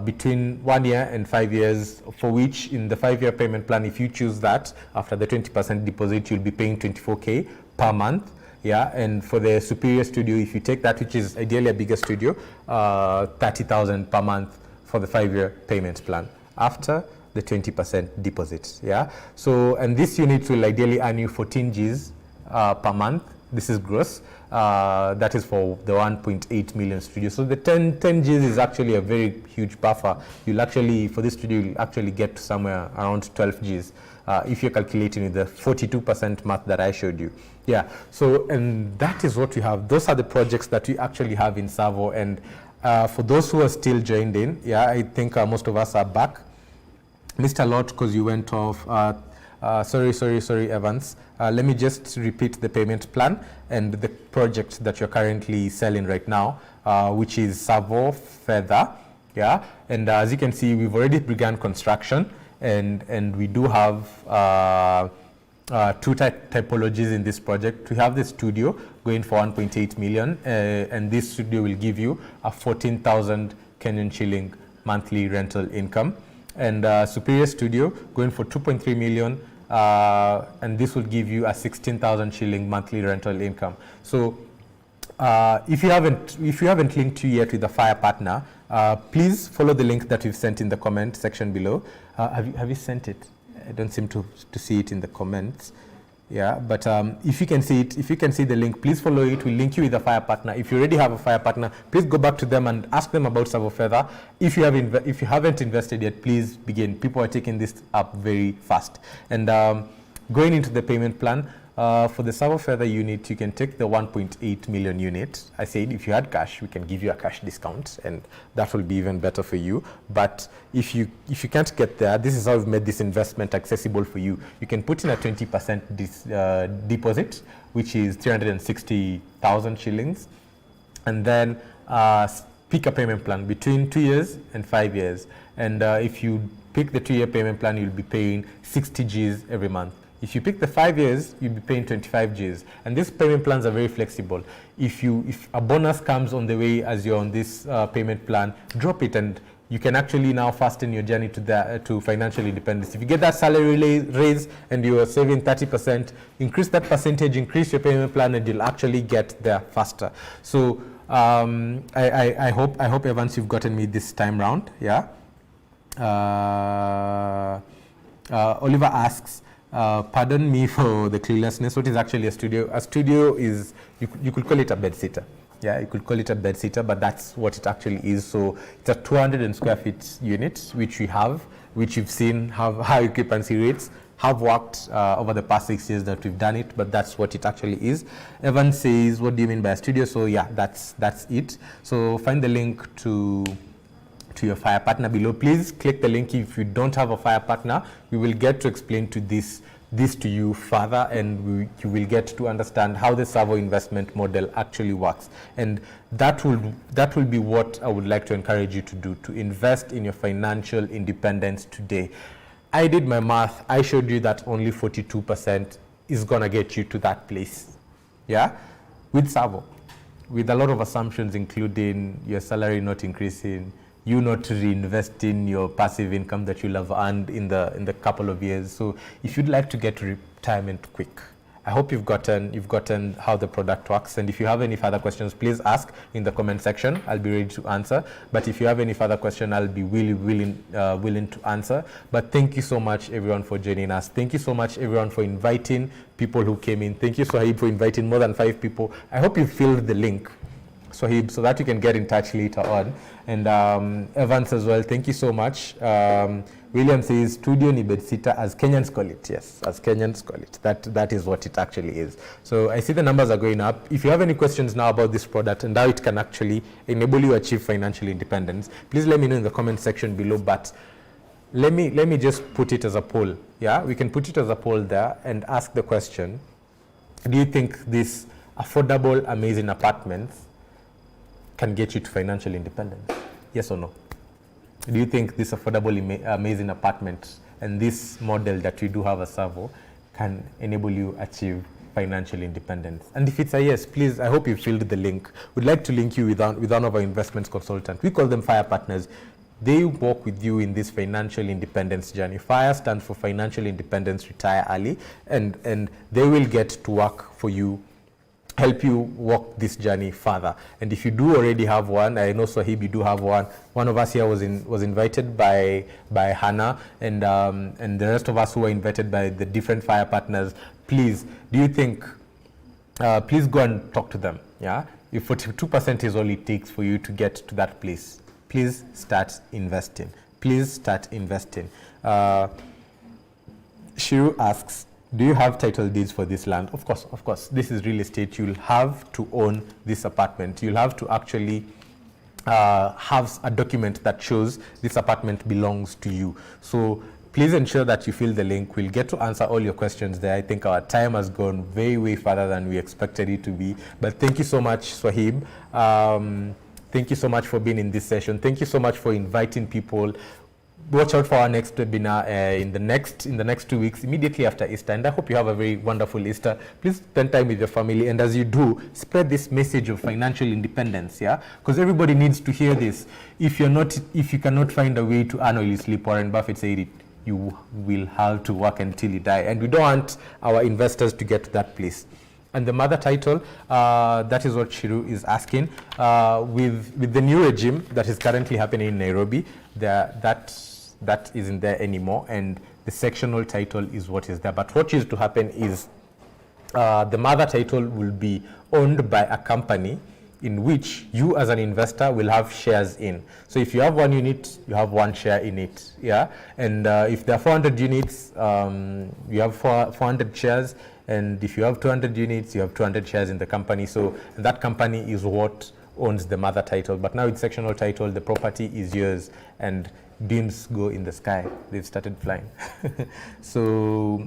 between 1 year and 5 years, for which in the 5-year payment plan, if you choose that, after the 20% deposit, you'll be paying 24K per month. Yeah, and for the Superior Studio, if you take that, which is ideally a bigger studio, 30,000 per month for the 5-year payment plan after the 20% deposit. Yeah, so, and this unit will ideally earn you 14 Gs per month. This is gross. That is for the 1.8 million studio. So the 10 Gs is actually a very huge buffer. You'll actually, for this studio, you'll actually get to somewhere around 12 Gs if you're calculating with the 42% math that I showed you. Yeah, so, and that is what we have. Those are the projects that we actually have in Savo. And for those who are still joined in, yeah, I think most of us are back. Mr. Lott, because you went off, sorry, Evans. Let me just repeat the payment plan and the project that you're currently selling right now, which is Savo Feather. Yeah, and as you can see, we've already begun construction, and we do have two typologies in this project. We have the studio going for 1.8 million, and this studio will give you a 14,000 Kenyan shilling monthly rental income. And Superior Studio going for 2.3 million, and this will give you a 16,000 shilling monthly rental income. So if you haven't linked you yet with a Fire partner, please follow the link that we've sent in the comment section below. Have you sent it? I don't seem to see it in the comments. Yeah, but if you can see it, if you can see the link, please follow it. We'll link you with a Fire partner. If you already have a Fire partner, please go back to them and ask them about Savo Feather. If you haven't invested yet, please begin. People are taking this up very fast. And going into the payment plan, for the Savo Feather unit, you can take the 1.8 million unit. I said if you had cash, we can give you a cash discount, and that will be even better for you. But if you can't get there, this is how we've made this investment accessible for you. You can put in a 20% deposit, which is 360,000 shillings, and then pick a payment plan between 2 years and 5 years. And if you pick the 2-year payment plan, you'll be paying 60 Gs every month. If you pick the 5 years, you'll be paying 25 Gs. And these payment plans are very flexible. If a bonus comes on the way as you're on this payment plan, drop it, and you can actually now fasten your journey to financial independence. If you get that salary raise and you are saving 30%, increase that percentage, increase your payment plan, and you'll actually get there faster. So I hope Evans, you've gotten me this time round. Yeah. Oliver asks, pardon me for the cluelessness. What is actually a studio? A studio is, you could call it a bed sitter. Yeah, you could call it a bed sitter, but that's what it actually is. So it's a 200 square feet unit, which you've seen have high occupancy rates, have worked over the past 6 years that we've done it, but that's what it actually is. Evan says, what do you mean by a studio? So yeah, that's it. So find the link to your fire partner below. Please click the link if you don't have a fire partner. We will get to explain to this to you further, and you will get to understand how the servo investment model actually works. And that will be what I would like to encourage you to do, to invest in your financial independence today. I did my math. I showed you that only 42% is gonna get you to that place. Yeah, with servo, with a lot of assumptions, including your salary not increasing, you not reinvesting your passive income that you'll have earned in the couple of years. So if you'd like to get to retirement quick, I hope you've gotten how the product works. And if you have any further questions, please ask in the comment section. I'll be ready to answer. But if you have any further question, I'll be willing to answer. But thank you so much, everyone, for joining us. Thank you so much, everyone, for inviting people who came in. Thank you, Swahib, for inviting more than 5 people. I hope you filled the link, Swahib, so that you can get in touch later on. And Evans as well, thank you so much. William says, studio ni bedsitter, as Kenyans call it. Yes, as Kenyans call it. That is what it actually is. So I see the numbers are going up. If you have any questions now about this product and how it can actually enable you to achieve financial independence, please let me know in the comment section below. But let me just put it as a poll. Yeah, we can put it as a poll there and ask the question, do you think this affordable, amazing apartments can get you to financial independence? Yes or no? Do you think this affordable, amazing apartment and this model that we do have a servo can enable you achieve financial independence? And if it's a yes, please, I hope you filled the link. We'd like to link you with one of our investments consultants. We call them FIRE partners. They walk with you in this financial independence journey. FIRE stands for Financial Independence Retire Early, and they will get to work for you, help you walk this journey further. And if you do already have one, I know Swahib, you do have one. One of us here was invited by Hannah, and the rest of us who were invited by the different FIRE partners. Please, do you think? Please go and talk to them. Yeah, if 42% is all it takes for you to get to that place, please start investing. Please start investing. Shiru asks, do you have title deeds for this land? Of course. This is real estate. You'll have to own this apartment. You'll have to actually have a document that shows this apartment belongs to you. So please ensure that you fill the link. We'll get to answer all your questions there. I think our time has gone way, way further than we expected it to be. But thank you so much, Swahib. Thank you so much for being in this session. Thank you so much for inviting people. Watch out for our next webinar in the next 2 weeks, immediately after Easter. And I hope you have a very wonderful Easter. Please spend time with your family, and as you do, spread this message of financial independence. Yeah, because everybody needs to hear this. If you cannot find a way to earn while you sleep, Warren Buffett said it, you will have to work until you die. And we don't want our investors to get to that place. And the mother title, that is what Shiru is asking. With the new regime that is currently happening in Nairobi, that isn't there anymore, and the sectional title is what is there. But what is to happen is the mother title will be owned by a company in which you as an investor will have shares in. So if you have 1 unit, you have 1 share in it. Yeah, and if there are 400 units, you have 400 shares. And if you have 200 units, you have 200 shares in the company. So that company is what owns the mother title. But now it's sectional title, the property is yours, and beams go in the sky. They've started flying. So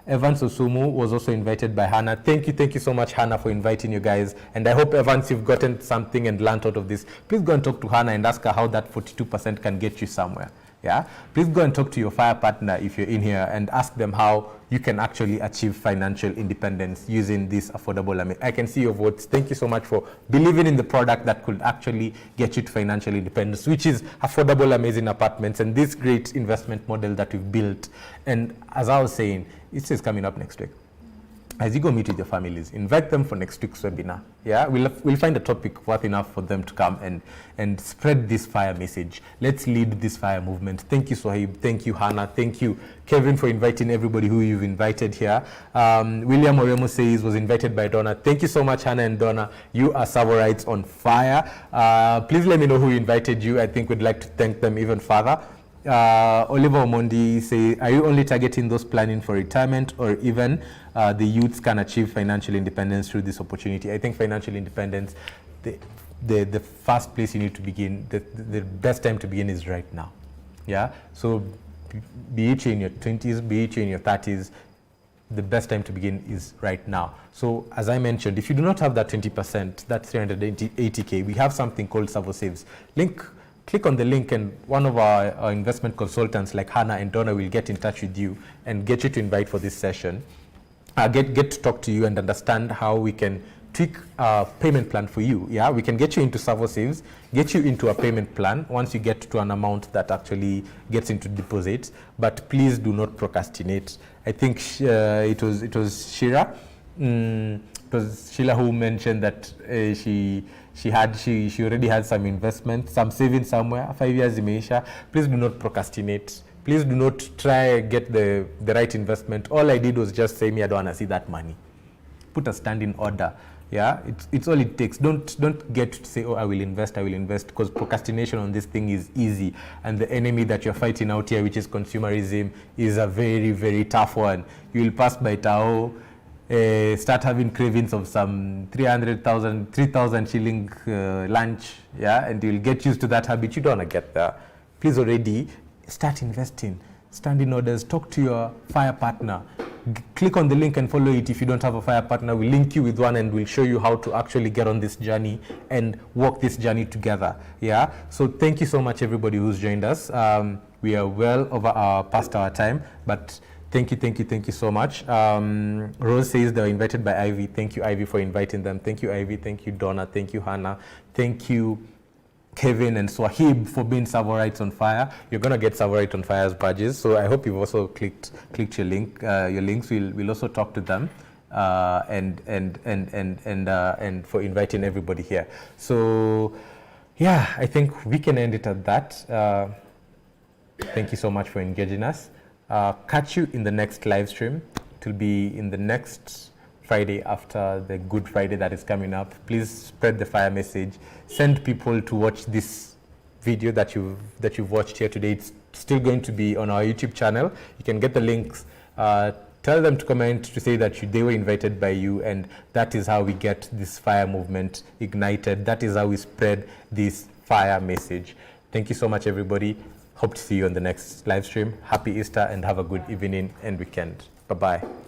Evans Osumu was also invited by Hannah. Thank you so much, Hannah, for inviting you guys. And I hope, Evans, you've gotten something and learned out of this. Please go and talk to Hannah and ask her how that 42% can get you somewhere. Yeah, please go and talk to your fire partner if you're in here and ask them how you can actually achieve financial independence using this affordable. I can see your votes. Thank you so much for believing in the product that could actually get you to financial independence, which is affordable, amazing apartments and this great investment model that we've built. And as I was saying, it is coming up next week. As you go meet with your families, invite them for next week's webinar. Yeah, we'll find a topic worth enough for them to come and spread this fire message. Let's lead this fire movement. Thank you, Sohaib. Thank you, Hannah. Thank you, Kevin, for inviting everybody who you've invited here. William Oremo says was invited by Donna. Thank you so much, Hannah and Donna. You are Savorites on fire. Please let me know who invited you. I think we'd like to thank them even further. Oliver Omondi say, are you only targeting those planning for retirement or even the youths can achieve financial independence through this opportunity? I think financial independence, the first place you need to begin, the best time to begin is right now. Yeah, so be it in your 20s, be it in your 30s, the best time to begin is right now. So as I mentioned, if you do not have that 20%, that 380K, we have something called Savo Saves. Click on the link and one of our investment consultants like Hannah and Donna will get in touch with you and get you to invite for this session. Get to talk to you and understand how we can tweak a payment plan for you. Yeah, we can get you into Savo Saves, get you into a payment plan once you get to an amount that actually gets into deposits. But please do not procrastinate. I think it was Shira. It was Sheila who mentioned that she already had some investment, some savings somewhere, 5 years imeisha. Please do not procrastinate. Please do not try and get the right investment. All I did was just say, I don't want to see that money. Put a standing order. Yeah, it's all it takes. Don't get to say, oh, I will invest, because procrastination on this thing is easy. And the enemy that you're fighting out here, which is consumerism, is a very, very tough one. You will pass by Tao, start having cravings of some 3,000 shilling lunch, yeah, and you'll get used to that habit. You don't want to get there. Please already start investing, standing orders, talk to your fire partner. Click on the link and follow it. If you don't have a fire partner, we'll link you with one and we'll show you how to actually get on this journey and walk this journey together. Yeah. So thank you so much, everybody who's joined us. We are well over past our time, but thank you so much. Rose says they were invited by Ivy. Thank you, Ivy, for inviting them. Thank you, Ivy. Thank you, Donna. Thank you, Hannah. Thank you, Kevin and Swahib, for being Savorites on Fire. You're gonna get Savorite on Fire's badges. So I hope you've also clicked your link. Your links. We'll also talk to them and for inviting everybody here. So yeah, I think we can end it at that. Thank you so much for engaging us. Catch you in the next live stream. It will be in the next Friday after the Good Friday that is coming up. Please spread the fire message. Send people to watch this video that you've watched here today. It's still going to be on our YouTube channel. You can get the links. Tell them to comment to say that they were invited by you, and that is how we get this fire movement ignited. That is how we spread this fire message. Thank you so much, everybody. Hope to see you on the next live stream. Happy Easter and have a good evening and weekend. Bye-bye.